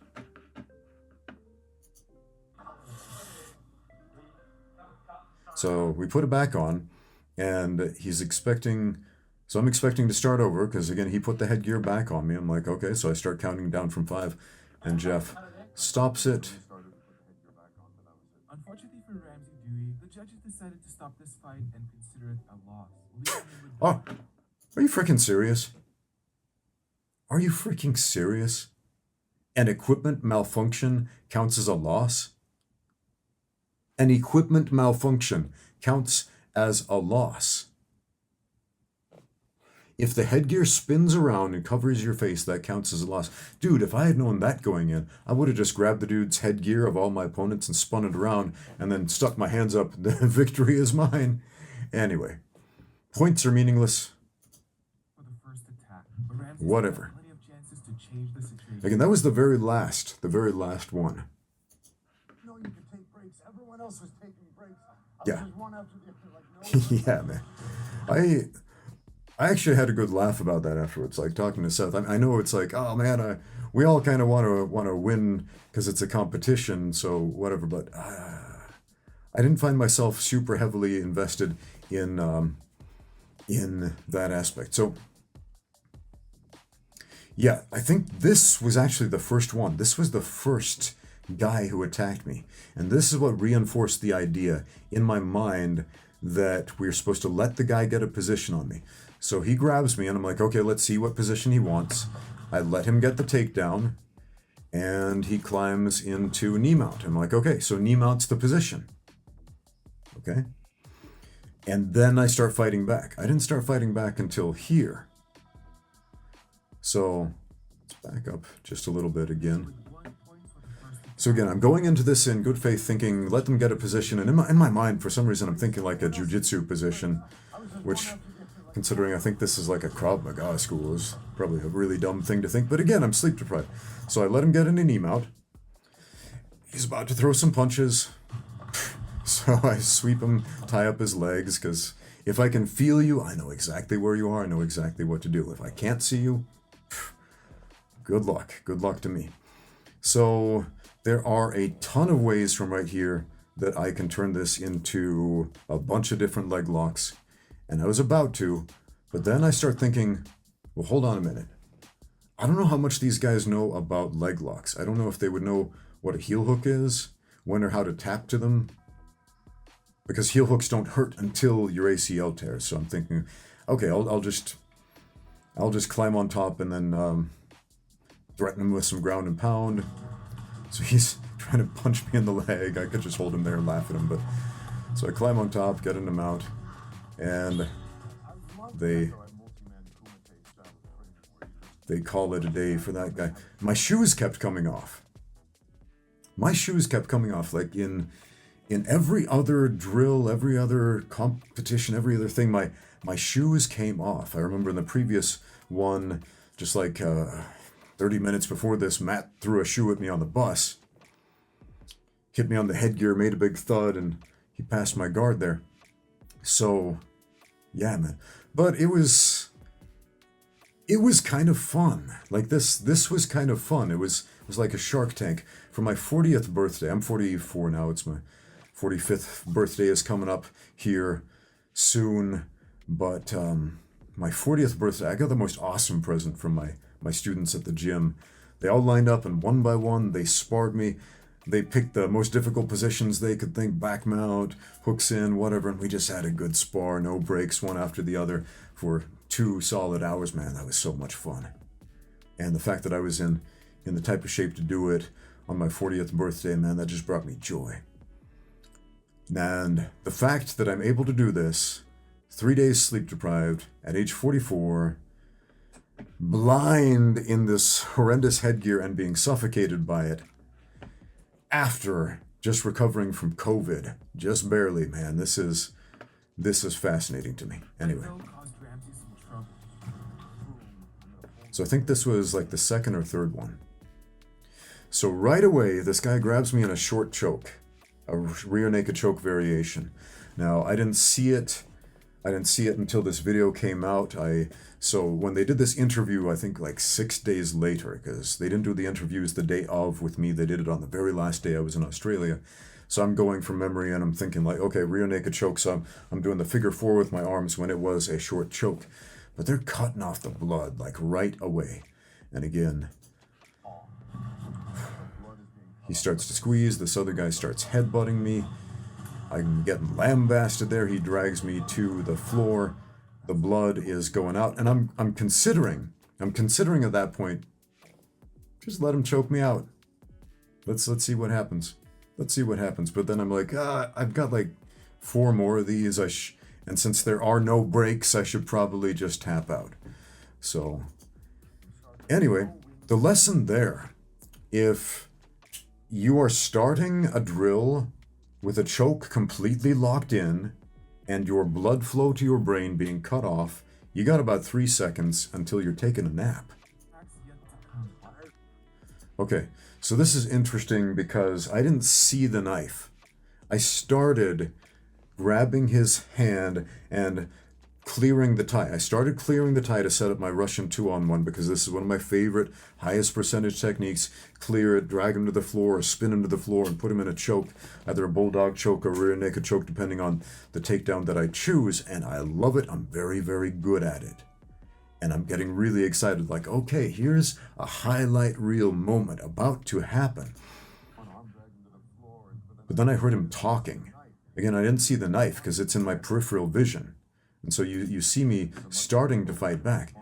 So we put it back on, and he's expecting... So I'm expecting to start over, because again, he put the headgear back on me. I'm like, okay, so I start counting down from 5, and Jeff stops it.
Unfortunately for Ramsey Dewey, the judges decided to stop this fight and consider it a loss.
Oh, are you freaking serious? Are you freaking serious? An equipment malfunction counts as a loss? An equipment malfunction counts as a loss. If the headgear spins around and covers your face, that counts as a loss. Dude, if I had known that going in, I would have just grabbed the dude's headgear of all my opponents and spun it around and then stuck my hands up. The victory is mine. Anyway, points are meaningless.
For the first attack,
Whatever.
plenty of chances to change the situation.
Again, that was the very last one.
No, you could take breaks. Everyone else was taking breaks.
Yeah.
Was one after the other, like, no.
Yeah, man. I actually had a good laugh about that afterwards, like talking to Seth. I know it's like, oh man, we all kind of want to win because it's a competition, so whatever. But I didn't find myself super heavily invested in that aspect. So yeah, I think this was actually the first one. This was the first guy who attacked me, and this is what reinforced the idea in my mind that we're supposed to let the guy get a position on me. So he grabs me, and I'm like, okay, let's see what position he wants. I let him get the takedown, and he climbs into knee mount. I'm like, okay, so knee mount's the position. Okay? And then I start fighting back. I didn't start fighting back until here. So let's back up just a little bit again. So again, I'm going into this in good faith thinking, let them get a position. And in my mind, for some reason, I'm thinking like a jiu-jitsu position, which, considering I think this is like a Krav Maga school, is probably a really dumb thing to think. But again, I'm sleep deprived. So I let him get in a knee mount. He's about to throw some punches. So I sweep him, tie up his legs, because if I can feel you, I know exactly where you are. I know exactly what to do. If I can't see you, good luck. Good luck to me. So there are a ton of ways from right here that I can turn this into a bunch of different leg locks. And I was about to, but then I start thinking, well, hold on a minute. I don't know how much these guys know about leg locks. I don't know if they would know what a heel hook is, when or how to tap to them. Because heel hooks don't hurt until your ACL tears. So I'm thinking, okay, I'll just climb on top and then threaten him with some ground and pound. So he's trying to punch me in the leg. I could just hold him there and laugh at him, but so I climb on top, get in the mount, and they call it a day for that guy. My shoes kept coming off. Like in every other drill, every other competition, every other thing, my shoes came off. I remember in the previous one, just like 30 minutes before this, Matt threw a shoe at me on the bus, hit me on the headgear, made a big thud, and he passed my guard there. So, yeah, man. But it was kind of fun. Like this was kind of fun. It was like a Shark Tank. For my 40th birthday, I'm 44 now, it's my 45th birthday is coming up here soon, but my 40th birthday, I got the most awesome present from my students at the gym. They all lined up, and one by one, they sparred me. They picked the most difficult positions they could think, back mount, hooks in, whatever, and we just had a good spar, no breaks, one after the other, for 2 solid hours. Man, that was so much fun. And the fact that I was in the type of shape to do it on my 40th birthday, man, that just brought me joy. And the fact that I'm able to do this, 3 days sleep deprived, at age 44, blind in this horrendous headgear and being suffocated by it, after just recovering from COVID, just barely, man, this is fascinating to me. Anyway. So I think this was like the second or third one. So right away, this guy grabs me in a short choke, a rear naked choke variation. Now, I didn't see it until this video came out. So when they did this interview, I think like 6 days later, because they didn't do the interviews the day of with me, they did it on the very last day I was in Australia. So I'm going from memory and I'm thinking like, okay, rear naked choke, so I'm doing the figure 4 with my arms when it was a short choke. But they're cutting off the blood like right away. And again, he starts to squeeze, this other guy starts headbutting me. I'm getting lambasted there. He drags me to the floor. The blood is going out, and I'm considering at that point, just let him choke me out. Let's see what happens. But then I'm like, I've got like 4 more of these. And since there are no breaks, I should probably just tap out. So anyway, the lesson there, if you are starting a drill with a choke completely locked in and your blood flow to your brain being cut off, you got about 3 seconds until you're taking a nap. Okay, so this is interesting because I didn't see the knife. I started grabbing his hand and clearing the tie. I started clearing the tie to set up my Russian 2-on-1 because this is one of my favorite, highest percentage techniques. Clear it, drag him to the floor, or spin him to the floor and put him in a choke, either a bulldog choke or rear naked choke, depending on the takedown that I choose. And I love it. I'm very, very good at it. And I'm getting really excited, like, okay, here's a highlight reel moment about to happen. But then I heard him talking. Again, I didn't see the knife because it's in my peripheral vision. And so you see me starting to fight back.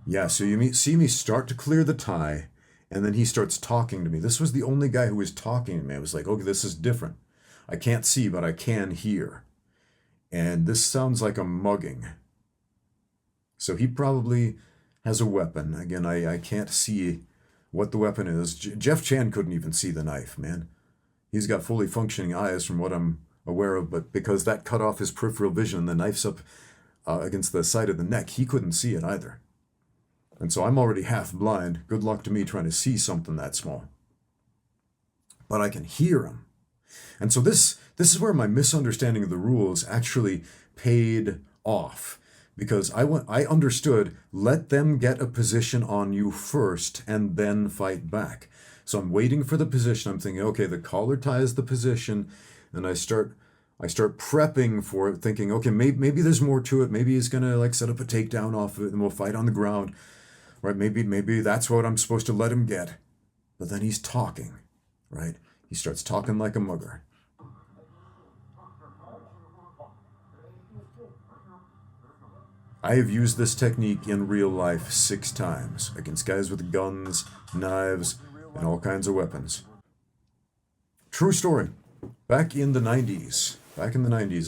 Yeah, so you see me start to clear the tie, and then he starts talking to me. This was the only guy who was talking to me. I was like, okay, this is different. I can't see, but I can hear. And this sounds like a mugging. So he probably has a weapon. Again, I can't see what the weapon is. Jeff Chan couldn't even see the knife, man. He's got fully functioning eyes from what I'm aware of, but because that cut off his peripheral vision, the knife's up against the side of the neck, he couldn't see it either. And so I'm already half blind. Good luck to me trying to see something that small. But I can hear him. And so this is where my misunderstanding of the rules actually paid off. Because I understood, let them get a position on you first and then fight back. So I'm waiting for the position. I'm thinking, okay, the collar ties the position, and I start prepping for it, thinking, okay, maybe there's more to it. Maybe he's gonna like set up a takedown off of it, and we'll fight on the ground, right? Maybe that's what I'm supposed to let him get. But then he's talking, right? He starts talking like a mugger. I have used this technique in real life 6 times against guys with guns, knives, and all kinds of weapons. True story. Back in the 90s,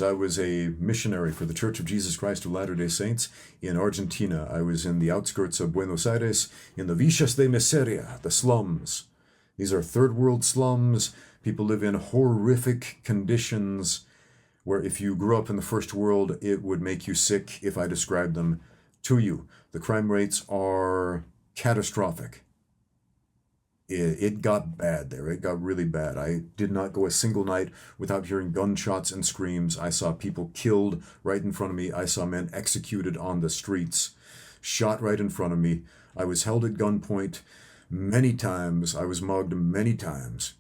I was a missionary for the Church of Jesus Christ of Latter-day Saints in Argentina. I was in the outskirts of Buenos Aires, in the Villas de Miseria, the slums. These are third world slums. People live in horrific conditions where if you grew up in the first world, it would make you sick if I described them to you. The crime rates are catastrophic. It got bad there. It got really bad. I did not go a single night without hearing gunshots and screams. I saw people killed right in front of me. I saw men executed on the streets, shot right in front of me. I was held at gunpoint many times. I was mugged many times.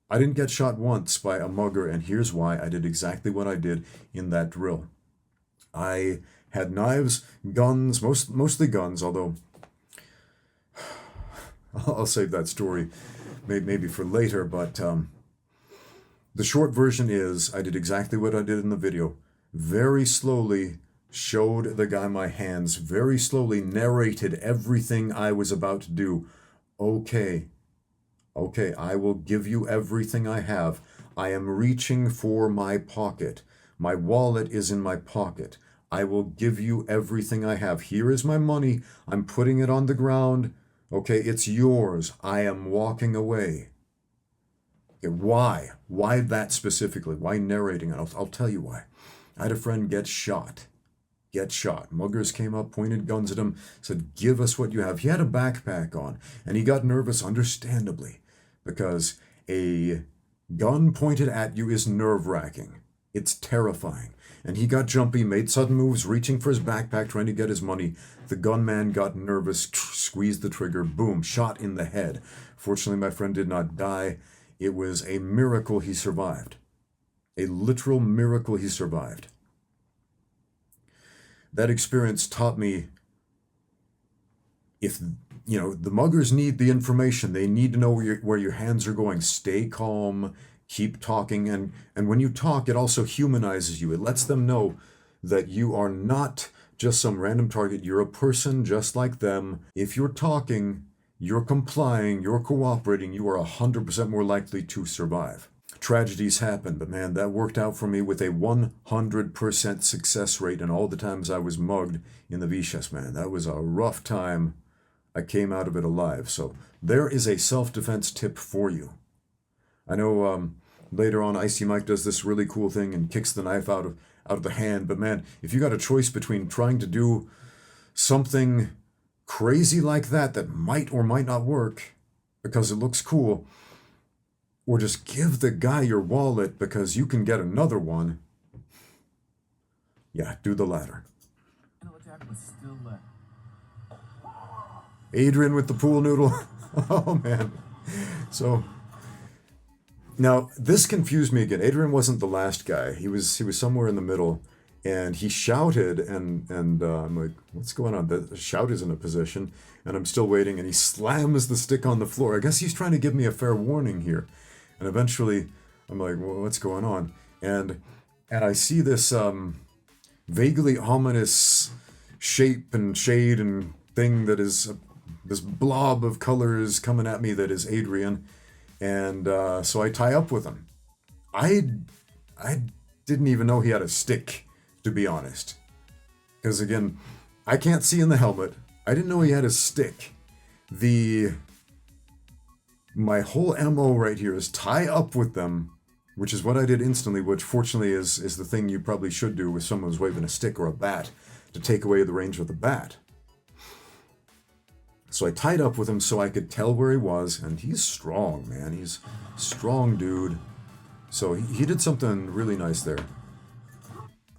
I didn't get shot once by a mugger, and here's why. I did exactly what I did in that drill. I had knives, guns, mostly guns, although I'll save that story maybe for later, but the short version is I did exactly what I did in the video. Very slowly showed the guy my hands, very slowly narrated everything I was about to do. Okay, I will give you everything I have. I am reaching for my pocket. My wallet is in my pocket. I will give you everything I have. Here is my money. I'm putting it on the ground. Okay, it's yours. I am walking away. Okay, why? Why that specifically? Why narrating it? I'll tell you why. I had a friend get shot. Muggers came up, pointed guns at him, said, give us what you have. He had a backpack on, and he got nervous, understandably, because a gun pointed at you is nerve-wracking. It's terrifying. And he got jumpy, made sudden moves, reaching for his backpack, trying to get his money. The gunman got nervous, squeezed the trigger, boom, shot in the head. Fortunately, my friend did not die. It was a miracle he survived. A literal miracle he survived. That experience taught me, if, the muggers need the information, they need to know where your hands are going. Stay calm, keep talking, and when you talk, it also humanizes you. It lets them know that you are not just some random target. You're a person just like them. If you're talking, you're complying, you're cooperating, you are 100% more likely to survive. Tragedies happen, but man, that worked out for me with a 100% success rate in all the times I was mugged in the Villas, man. That was a rough time. I came out of it alive. So there is a self-defense tip for you. I know later on Icy Mike does this really cool thing and kicks the knife out of the hand, but man, if you got a choice between trying to do something crazy like that might or might not work because it looks cool, or just give the guy your wallet because you can get another one, yeah, do the latter.
Attack was still left.
Adrian with the pool noodle. Oh, man. So, now, this confused me again. Adrian wasn't the last guy. He was somewhere in the middle, and he shouted, and I'm like, what's going on? The shout is in a position, and I'm still waiting, and he slams the stick on the floor. I guess he's trying to give me a fair warning here. And eventually, I'm like, well, what's going on? And I see this vaguely ominous shape and shade and thing that is this blob of colors coming at me that is Adrian. And so I tie up with him. I didn't even know he had a stick, to be honest. Because again, I can't see in the helmet. I didn't know he had a stick. The my whole MO right here is tie up with them, which is what I did instantly, which fortunately is the thing you probably should do with someone who's waving a stick or a bat to take away the range of the bat. So I tied up with him so I could tell where he was, and he's strong, man. He's a strong dude. So he did something really nice there.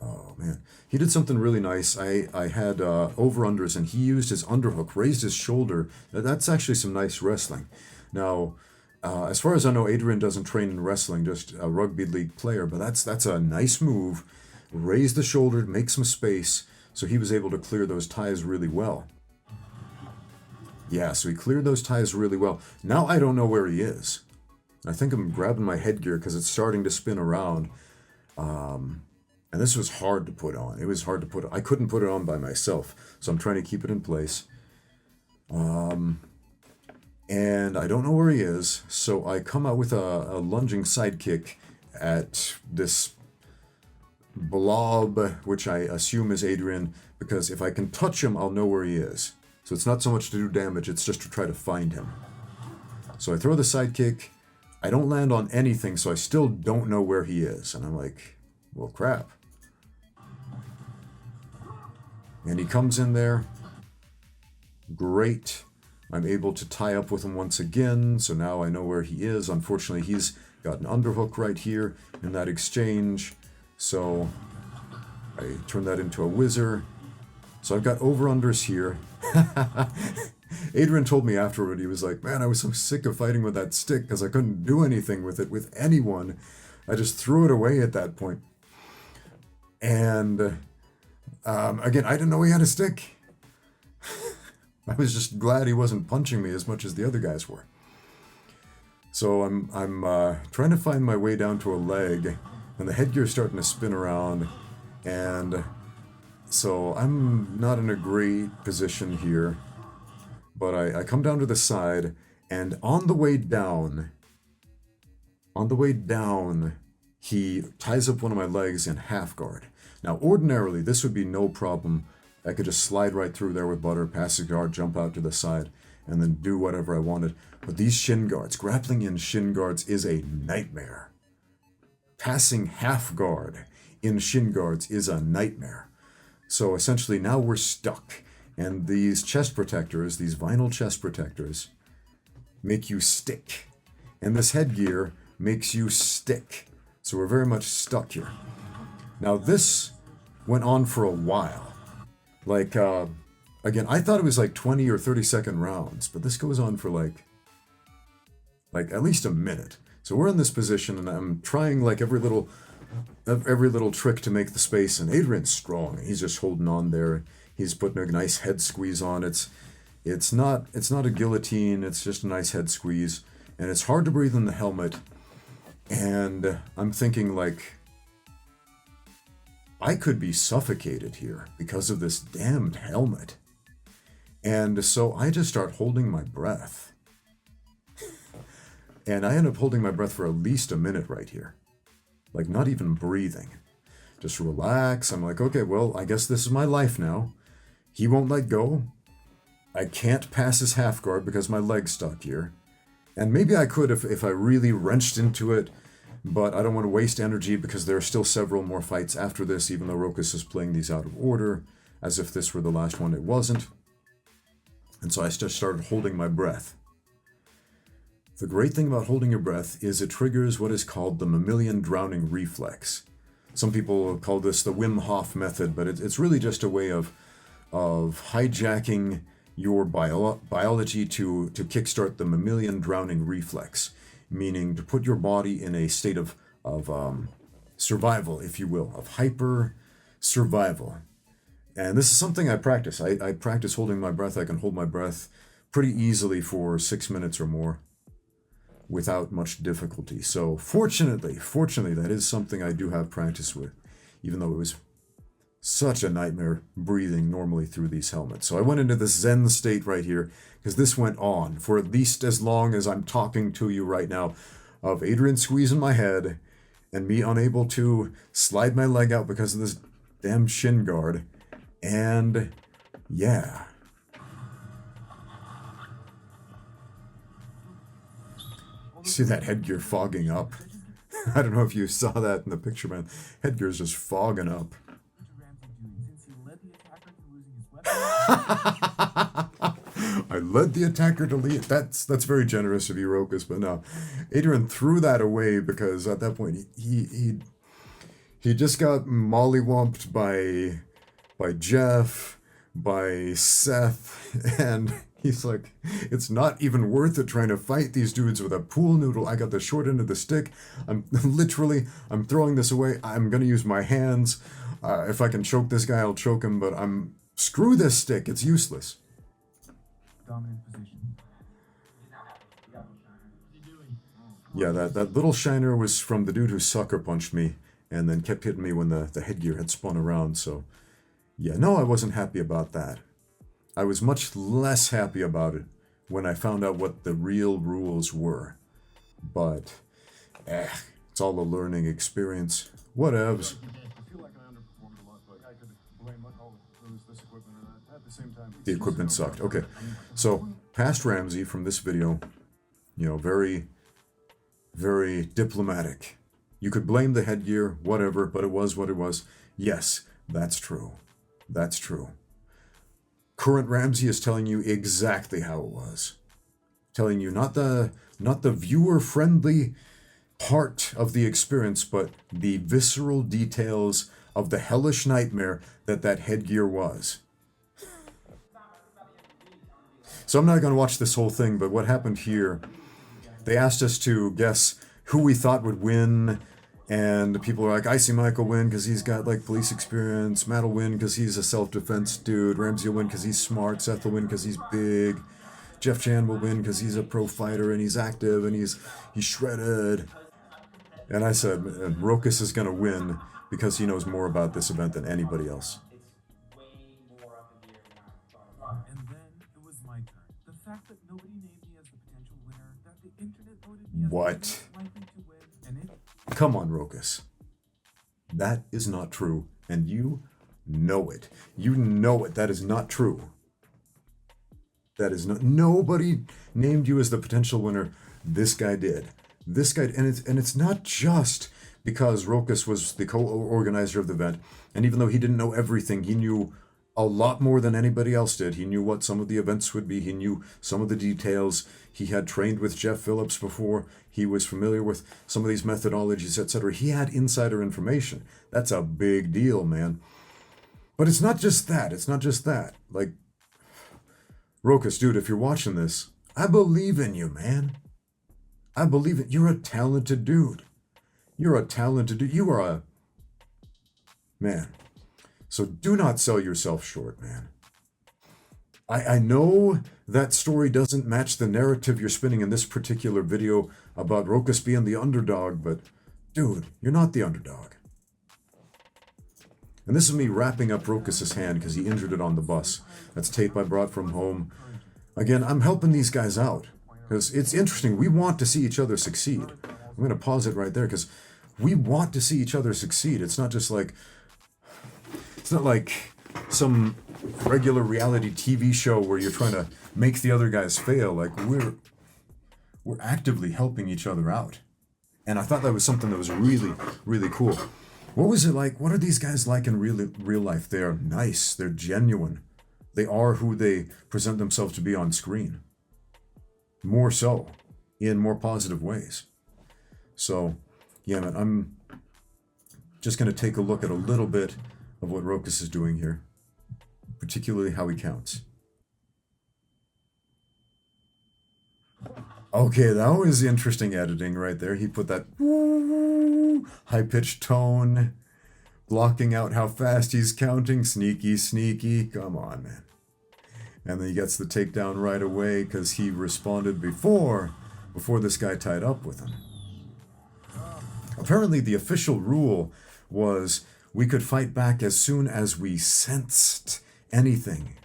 Oh, man. He did something really nice. I had over-unders, and he used his underhook, raised his shoulder. That's actually some nice wrestling. Now, as far as I know, Adrian doesn't train in wrestling, just a rugby league player, but that's a nice move. Raise the shoulder, make some space, so he was able to clear those ties really well. Yeah, so he cleared those ties really well. Now I don't know where he is. I think I'm grabbing my headgear because it's starting to spin around. And this was hard to put on. It was hard to put on. I couldn't put it on by myself, so I'm trying to keep it in place. And I don't know where he is, so I come out with a lunging sidekick at this blob, which I assume is Adrian, because if I can touch him, I'll know where he is. So it's not so much to do damage, it's just to try to find him. So I throw the sidekick. I don't land on anything, so I still don't know where he is. And I'm like, well, crap. And he comes in there. Great. I'm able to tie up with him once again, so now I know where he is. Unfortunately, he's got an underhook right here in that exchange. So I turn that into a whizzer. So I've got over-unders here. Adrian told me afterward, he was like, man, I was so sick of fighting with that stick because I couldn't do anything with it with anyone. I just threw it away at that point. And again, I didn't know he had a stick. I was just glad he wasn't punching me as much as the other guys were. So I'm trying to find my way down to a leg, and the headgear's starting to spin around, and so I'm not in a great position here, but I come down to the side, and on the way down, he ties up one of my legs in half guard. Now, ordinarily, this would be no problem. I could just slide right through there with butter, pass the guard, jump out to the side, and then do whatever I wanted. But these shin guards, grappling in shin guards is a nightmare. Passing half guard in shin guards is a nightmare. So essentially now we're stuck. And these chest protectors, these vinyl chest protectors, make you stick. And this headgear makes you stick. So we're very much stuck here. Now this went on for a while. Like, again, I thought it was like 20 or 30-second rounds, but this goes on for like at least a minute. So we're in this position, and I'm trying like every little trick to make the space, and Adrian's strong. He's just holding on there. He's putting a nice head squeeze on. It's not a guillotine, it's just a nice head squeeze, and it's hard to breathe in the helmet. And I'm thinking like, I could be suffocated here because of this damned helmet. And so I just start holding my breath. And I end up holding my breath for at least a minute right here. Like not even breathing. Just relax. I'm like, okay, well, I guess this is my life now. He won't let go. I can't pass his half guard because my leg's stuck here. And maybe I could if I really wrenched into it, but I don't want to waste energy because there are still several more fights after this, even though Rokas is playing these out of order, as if this were the last one. It wasn't. And so I just started holding my breath. The great thing about holding your breath is it triggers what is called the mammalian drowning reflex. Some people call this the Wim Hof method, but it's really just a way of hijacking your biology to kickstart the mammalian drowning reflex, meaning to put your body in a state of survival, if you will, of hyper survival. And this is something I practice. I practice holding my breath. I can hold my breath pretty easily for 6 minutes or more without much difficulty. So fortunately, that is something I do have practice with, even though it was such a nightmare breathing normally through these helmets. So I went into this Zen state right here, because this went on for at least as long as I'm talking to you right now, of Adrian squeezing my head and me unable to slide my leg out because of this damn shin guard. And yeah. See that headgear fogging up? I don't know if you saw that in the picture, man. Headgear's just fogging up.
To Ramsey Dewey, since he led the attacker to losing his weapon.
I led the attacker to lead. That's very generous of you, Rokas, but no. Adrian threw that away because at that point he just got mollywomped by Jeff, by Seth, and he's like, it's not even worth it trying to fight these dudes with a pool noodle. I got the short end of the stick. I'm throwing this away. I'm gonna use my hands. If I can choke this guy, I'll choke him, but screw this stick. It's useless.
Dominant position.
Yeah, that little shiner was from the dude who sucker punched me and then kept hitting me when the headgear had spun around, so yeah, no, I wasn't happy about that. I was much less happy about it when I found out what the real rules were. But, it's all a learning experience. Whatevs.
I feel like I underperformed a lot, but I could blame all this equipment or that. At the same time,
The equipment sucked. Okay, so past Ramsey from this video, very, very diplomatic. You could blame the headgear, whatever, but it was what it was. Yes, that's true. That's true. Current Ramsey is telling you exactly how it was. Telling you not the viewer-friendly part of the experience, but the visceral details of the hellish nightmare that headgear was. So I'm not going to watch this whole thing, but what happened here, they asked us to guess who we thought would win, and people are like, Icy Mike will win because he's got like police experience, Matt will win because he's a self-defense dude, Ramsey will win because he's smart, Seth will win because he's big, Jeff Chan will win because he's a pro fighter and he's active and he's shredded. And I said, Rokas is going to win because he knows more about this event than anybody else.
And then it was my turn. The fact that nobody named me as the potential winner, that the internet voted me as the
What?
most likely to win, and it
Come on, Rokas. That is not true, and you know it. You know it. That is not true. That is not. Nobody named you as the potential winner. This guy did. This guy, and it's not just because Rokas was the co-organizer of the event, and even though he didn't know everything, he knew a lot more than anybody else did. He knew what some of the events would be. He knew some of the details. He had trained with Jeff Phillips before. He was familiar with some of these methodologies, etc. He had insider information. That's a big deal, man. But it's not just that. It's not just that. Like, Rokas, dude, if you're watching this, I believe in you, man. I believe it. You're a talented dude. You're a talented dude. You are a man. So do not sell yourself short, man. I know that story doesn't match the narrative you're spinning in this particular video about Rokas being the underdog, but dude, you're not the underdog. And this is me wrapping up Rokas' hand because he injured it on the bus. That's tape I brought from home. Again, I'm helping these guys out because it's interesting. We want to see each other succeed. I'm going to pause it right there because we want to see each other succeed. It's not like some regular reality TV show where you're trying to make the other guys fail. Like we're actively helping each other out. And I thought that was something that was really, really cool. What was it like? What are these guys like in real life? They are nice. They're genuine. They are who they present themselves to be on screen. More so, in more positive ways. So, yeah, man, I'm just going to take a look at a little bit of what Rokas is doing here, particularly how he counts. Okay, that was interesting editing right there. He put that high-pitched tone, blocking out how fast he's counting. Sneaky, sneaky. Come on, man. And then he gets the takedown right away because he responded before this guy tied up with him. Apparently, the official rule was we could fight back as soon as we sensed anything.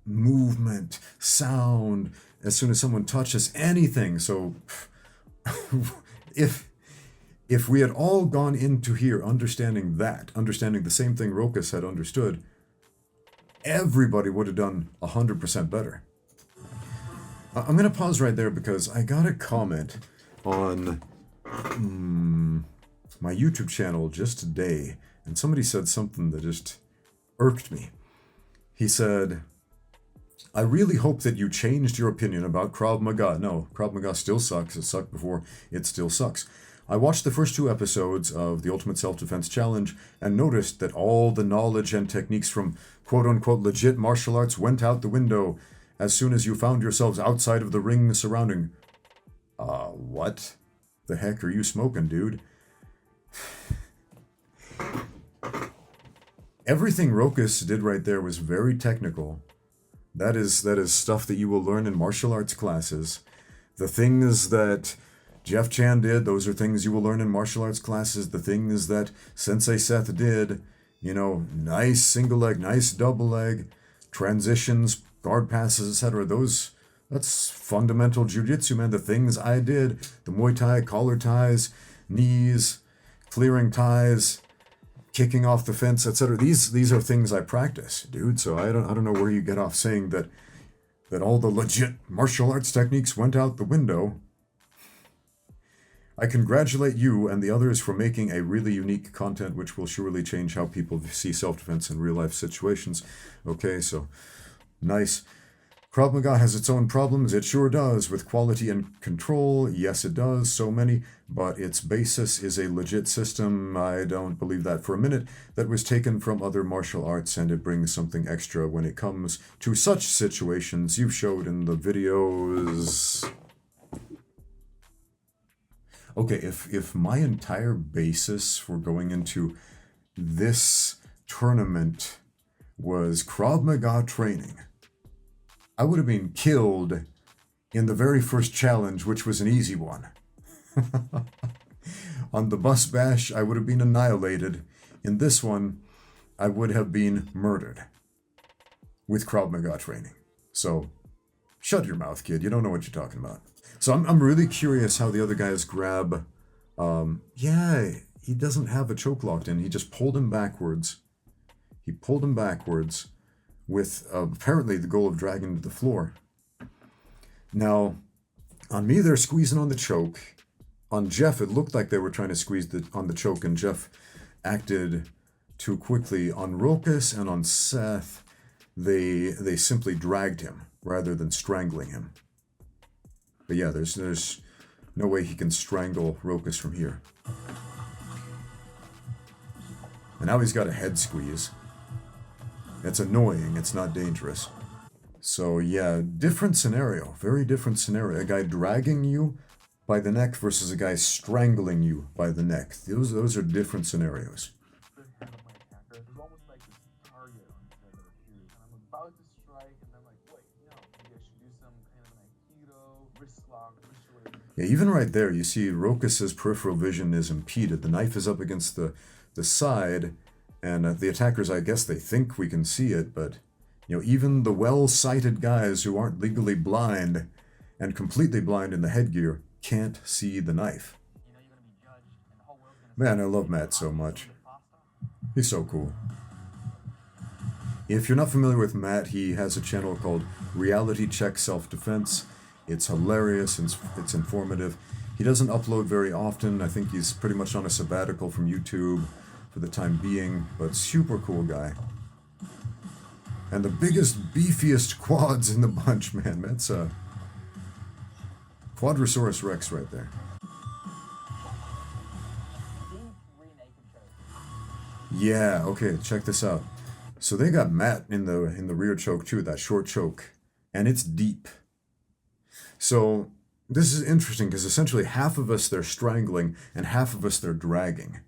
Movement, sound, as soon as someone touches anything. So if we had all gone into here understanding the same thing Rokas had understood, everybody would have done 100% better. I'm going to pause right there because I got a comment on my YouTube channel just today, and somebody said something that just irked me. He said, I really hope that you changed your opinion about Krav Maga. No, Krav Maga still sucks. It sucked before. It still sucks. I watched the first 2 episodes of the Ultimate Self-Defense Challenge and noticed that all the knowledge and techniques from quote-unquote legit martial arts went out the window as soon as you found yourselves outside of the ring surrounding. What the heck are you smoking, dude? Everything Rokas did right there was very technical. That is stuff that you will learn in martial arts classes. The things that Jeff Chan did, those are things you will learn in martial arts classes. The things that Sensei Seth did, nice single leg, nice double leg, transitions, guard passes, etc. That's fundamental jiu-jitsu, man. The things I did, the Muay Thai, collar ties, knees, clearing ties, kicking off the fence, etc. These are things I practice, dude. So I don't know where you get off saying that all the legit martial arts techniques went out the window. I congratulate you and the others for making a really unique content which will surely change how people see self-defense in real-life situations. Okay, so nice. Krav Maga has its own problems. It sure does, with quality and control. Yes, it does, so many. But its basis is a legit system. I don't believe that for a minute. That was taken from other martial arts, and it brings something extra when it comes to such situations you showed in the videos. Okay, if my entire basis for going into this tournament was Krav Maga training, I would have been killed in the very first challenge, which was an easy one. On the bus bash, I would have been annihilated. In this one, I would have been murdered with Krav Maga training. So, shut your mouth, kid. You don't know what you're talking about. So I'm really curious how the other guys grab. He doesn't have a choke locked in. He just pulled him backwards. He pulled him backwards with apparently the goal of dragging him to the floor. Now, on me, they're squeezing on the choke. On Jeff, it looked like they were trying to squeeze on the choke, and Jeff acted too quickly. On Rokas and on Seth, they simply dragged him rather than strangling him. But yeah, there's no way he can strangle Rokas from here. And now he's got a head squeeze. It's annoying, it's not dangerous. So yeah, different scenario, very different scenario. A guy dragging you by the neck versus a guy strangling you by the neck. Those are different scenarios.
The head of my attacker. There's almost like this target on his head that appears, and I'm about to strike, and I'm like, wait, maybe I should do some kind of an aikido, wrist lock, wrist shorter.
Yeah, even right there, you see Rokas' peripheral vision is impeded. The knife is up against the side, and the attackers, I guess they think we can see it, but even the well-sighted guys who aren't legally blind and completely blind in the headgear can't see the knife.
You're gonna be judged, and the whole world's gonna
Man, I love Matt so much. He's so cool. If you're not familiar with Matt, he has a channel called Reality Check Self-Defense. It's hilarious and it's informative. He doesn't upload very often. I think he's pretty much on a sabbatical from YouTube for the time being, but super cool guy. And the biggest, beefiest quads in the bunch, man. That's a Quadrosaurus Rex right there. Yeah, okay, check this out. So they got Matt in the rear choke too, that short choke, and it's deep. So this is interesting because essentially half of us they're strangling and half of us they're dragging.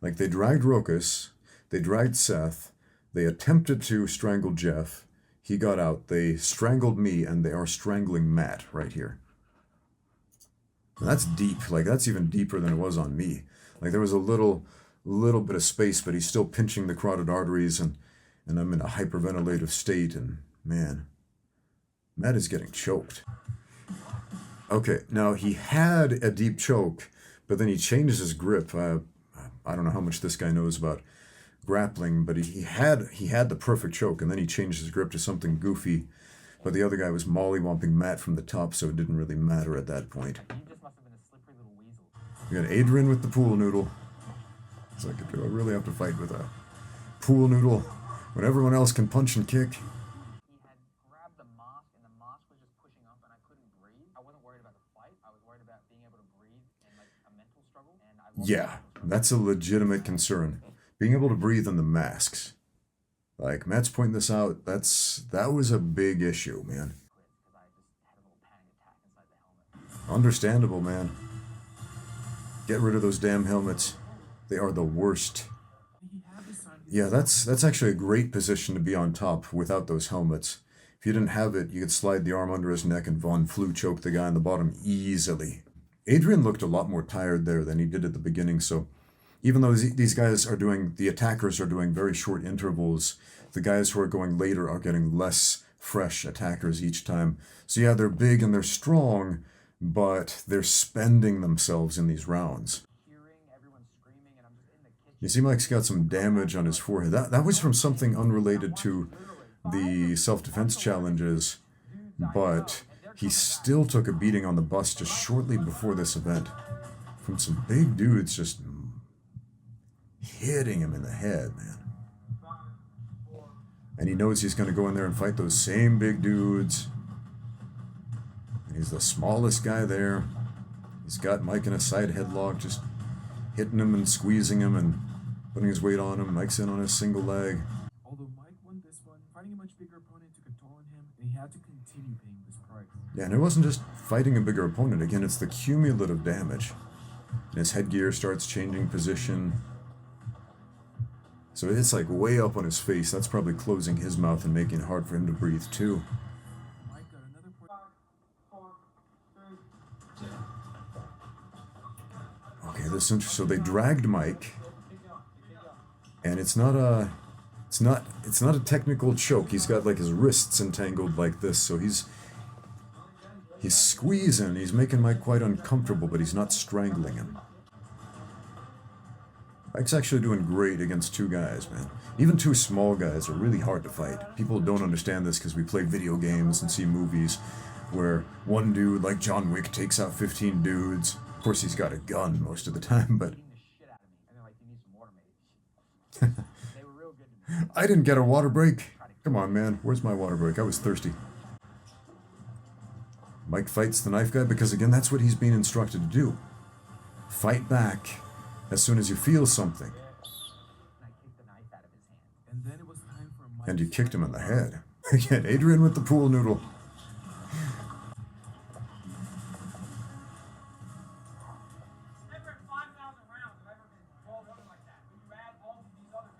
Like they dragged Rokas, they dragged Seth, they attempted to strangle Jeff, he got out, they strangled me, and they are strangling Matt right here. And that's deep, like that's even deeper than it was on me. Like there was a little bit of space, but he's still pinching the carotid arteries, and I'm in a hyperventilative state, and man, Matt is getting choked. Okay, now he had a deep choke, but then he changed his grip. I don't know how much this guy knows about grappling, but he had the perfect choke, and then he changed his grip to something goofy But the other guy was mollywomping Matt from the top, so it didn't really matter at that point.
You just must have been a slippery little weasel.
We got Adrian with the pool noodle. It's like, do I really have to fight with a pool noodle when everyone else can punch and kick?
He had grabbed the mask, and the mask was just pushing up, and I couldn't breathe. I wasn't worried about the fight. I was worried about being able to breathe and like a mental struggle. And I lost
Yeah, that's a legitimate concern. Being able to breathe in the masks. Like, Matt's pointing this out, that was a big issue, man.
because I just had a little panic attack inside the helmet.
Understandable, man. Get rid of those damn helmets. They are the worst. Yeah, that's actually a great position to be on top without those helmets. If you didn't have it, you could slide the arm under his neck and Von Flu choke the guy on the bottom easily. Adrian looked a lot more tired there than he did at the beginning, so even though these guys are doing, the attackers are doing very short intervals, the guys who are going later are getting less fresh attackers each time. So yeah, they're big and they're strong, but they're spending themselves in these rounds.
Hearing everyone screaming, and I'm just in the kitchen.
You see Mike's got some damage on his forehead. That was from something unrelated to the self-defense challenges, but he still took a beating on the bus just shortly before this event from some big dudes just hitting him in the head, man. And he knows he's going to go in there and fight those same big dudes. And he's the smallest guy there. He's got Mike in a side headlock, just hitting him and squeezing him and putting his weight on him. Mike's in on his single leg.
Although Mike won this one, fighting a much bigger opponent took a toll on him, and he had to continue paying this price.
Yeah, and it wasn't just fighting a bigger opponent. Again, it's the cumulative damage. And his headgear starts changing position. So it's like way up on his face. That's probably closing his mouth and making it hard for him to breathe too.
Mike got another point.
Okay, this is interesting. So they dragged Mike, and it's not a technical choke. He's got like his wrists entangled like this, so he's squeezing. He's making Mike quite uncomfortable, but he's not strangling him. Mike's actually doing great against two guys, man. Even two small guys are really hard to fight. People don't understand this because we play video games and see movies where one dude, like John Wick, takes out 15 dudes. Of course, he's got a gun most of the time, but
Beating the shit out of me. And they're like, you need some water, mate. They were real good to me.
I didn't get a water break. Come on, man. Where's my water break? I was thirsty. Mike fights the knife guy because, again, that's what he's being instructed to do. Fight back as soon as you feel something.
And I kicked the knife out of his hand.
And then it was time for Mike.
And you kicked him in the head. Again, Adrian with the pool noodle.
Never in 5,000 rounds have ever been rolled over like that. When you add all of these other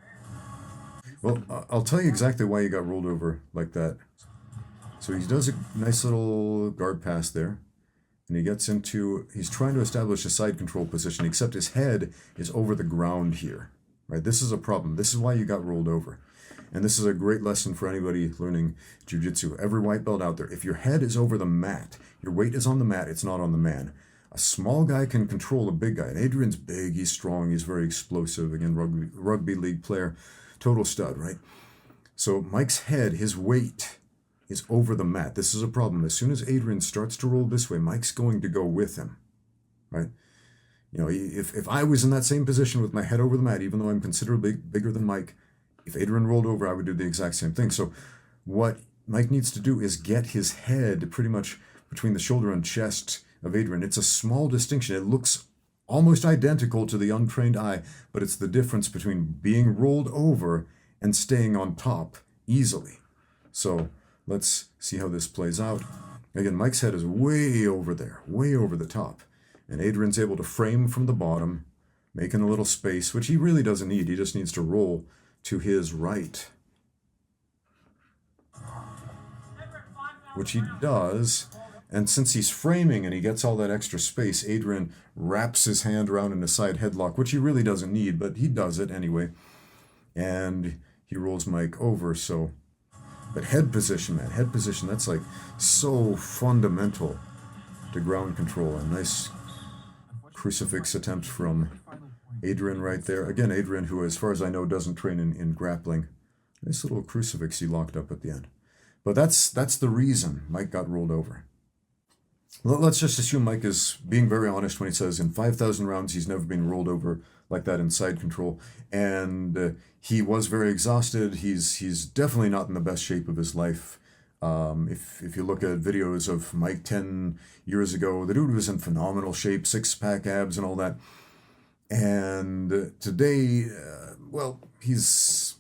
variables.
Well, I'll tell you exactly why he got rolled over like that. So he does a nice little guard pass there. And he gets into, he's trying to establish a side control position, except his head is over the ground here. Right? This is a problem. This is why you got rolled over. And this is a great lesson for anybody learning jiu-jitsu. Every white belt out there, if your head is over the mat, your weight is on the mat, it's not on the man. A small guy can control a big guy. And Adrian's big, he's strong, he's very explosive. Again, rugby league player, total stud, right? So Mike's head, his weight is over the mat. This is a problem. As soon as Adrian starts to roll this way, Mike's going to go with him, right? You know, if I was in that same position with my head over the mat, even though I'm considerably bigger than Mike, if Adrian rolled over, I would do the exact same thing. So what Mike needs to do is get his head pretty much between the shoulder and chest of Adrian. It's a small distinction. It looks almost identical to the untrained eye, but it's the difference between being rolled over and staying on top easily. So let's see how this plays out. Again, Mike's head is way over there, way over the top. And Adrian's able to frame from the bottom, making a little space, which he really doesn't need. He just needs to roll to his right. Which he does. And since he's framing and he gets all that extra space, Adrian wraps his hand around in a side headlock, which he really doesn't need, but he does it anyway. And he rolls Mike over, so... But head position, man, head position, that's like so fundamental to ground control. A nice crucifix attempt from Adrian right there. Again, Adrian, who as far as I know doesn't train in grappling. Nice little crucifix he locked up at the end. But that's the reason Mike got rolled over. Let's just assume Mike is being very honest when he says in 5,000 rounds he's never been rolled over like that in side control, and he was very exhausted. He's definitely not in the best shape of his life. If you look at videos of Mike 10 years ago, the dude was in phenomenal shape, 6-pack abs and all that. And today, well, he's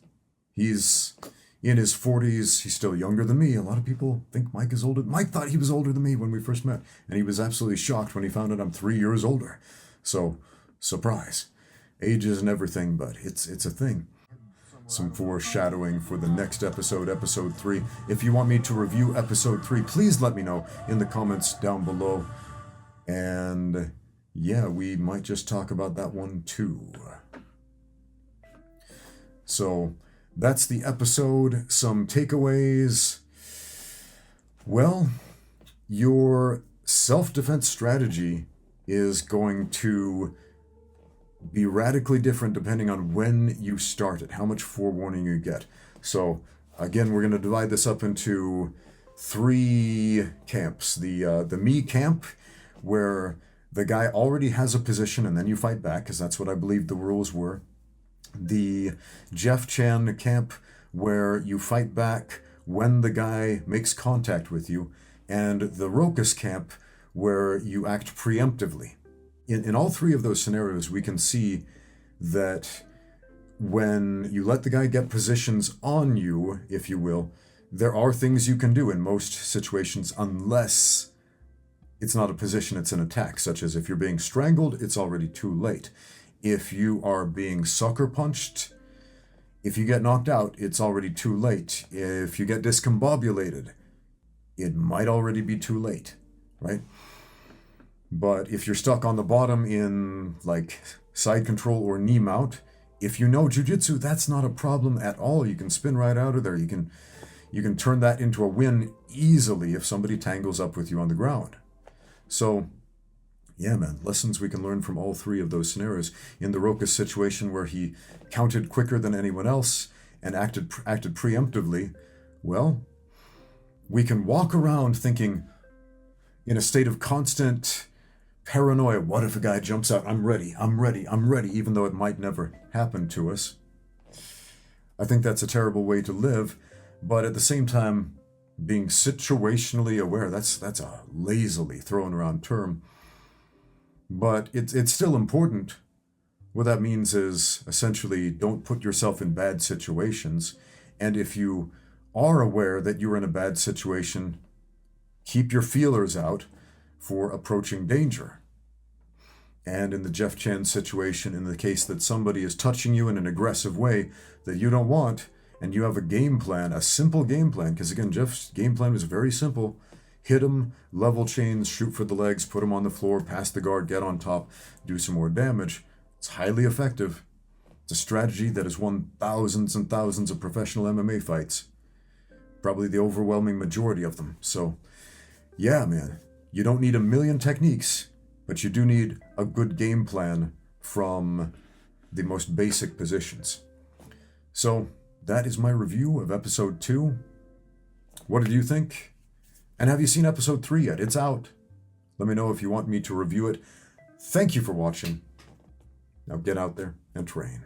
in his 40s. He's still younger than me. A lot of people think Mike is older. Mike thought he was older than me when we first met, and he was absolutely shocked when he found out I'm 3 years older. So, surprise. Age isn't everything, but it's a thing. Some foreshadowing for the next episode, episode 3. If you want me to review episode 3, please let me know in the comments down below. And yeah, we might just talk about that one too. So that's the episode. Some takeaways. Well, your self-defense strategy is going to be radically different depending on when you start it, how much forewarning you get. So again, we're going to divide this up into 3 camps. The me camp, where the guy already has a position and then you fight back, because that's what I believe the rules were. The Jeff Chan camp, where you fight back when the guy makes contact with you. And the Rokas camp, where you act preemptively. In all 3 of those scenarios, we can see that when you let the guy get positions on you, if you will, there are things you can do in most situations, unless it's not a position, it's an attack, such as if you're being strangled, it's already too late. If you are being sucker punched, if you get knocked out, it's already too late. If you get discombobulated, it might already be too late, right? But if you're stuck on the bottom in like side control or knee mount, if you know jiu-jitsu, that's not a problem at all. You can spin right out of there. You can turn that into a win easily if somebody tangles up with you on the ground. So yeah, man, lessons we can learn from all 3 of those scenarios. In the Rokas situation, where he counted quicker than anyone else and acted preemptively, well, we can walk around thinking in a state of constant paranoia. What if a guy jumps out? I'm ready, even though it might never happen to us. I think that's a terrible way to live, but at the same time, being situationally aware, that's a lazily thrown around term, but it's still important. What that means is essentially don't put yourself in bad situations, and if you are aware that you're in a bad situation, keep your feelers out for approaching danger. And in the Jeff Chan situation, in the case that somebody is touching you in an aggressive way that you don't want, and you have a game plan, a simple game plan, because again, Jeff's game plan was very simple. Hit him, level chains, shoot for the legs, put him on the floor, pass the guard, get on top, do some more damage. It's highly effective. It's a strategy that has won thousands and thousands of professional MMA fights. Probably the overwhelming majority of them. So yeah, man, you don't need a million techniques, but you do need a good game plan from the most basic positions. So that is my review of episode 2. What did you think? And have you seen episode 3 yet? It's out. Let me know if you want me to review it. Thank you for watching. Now get out there and train.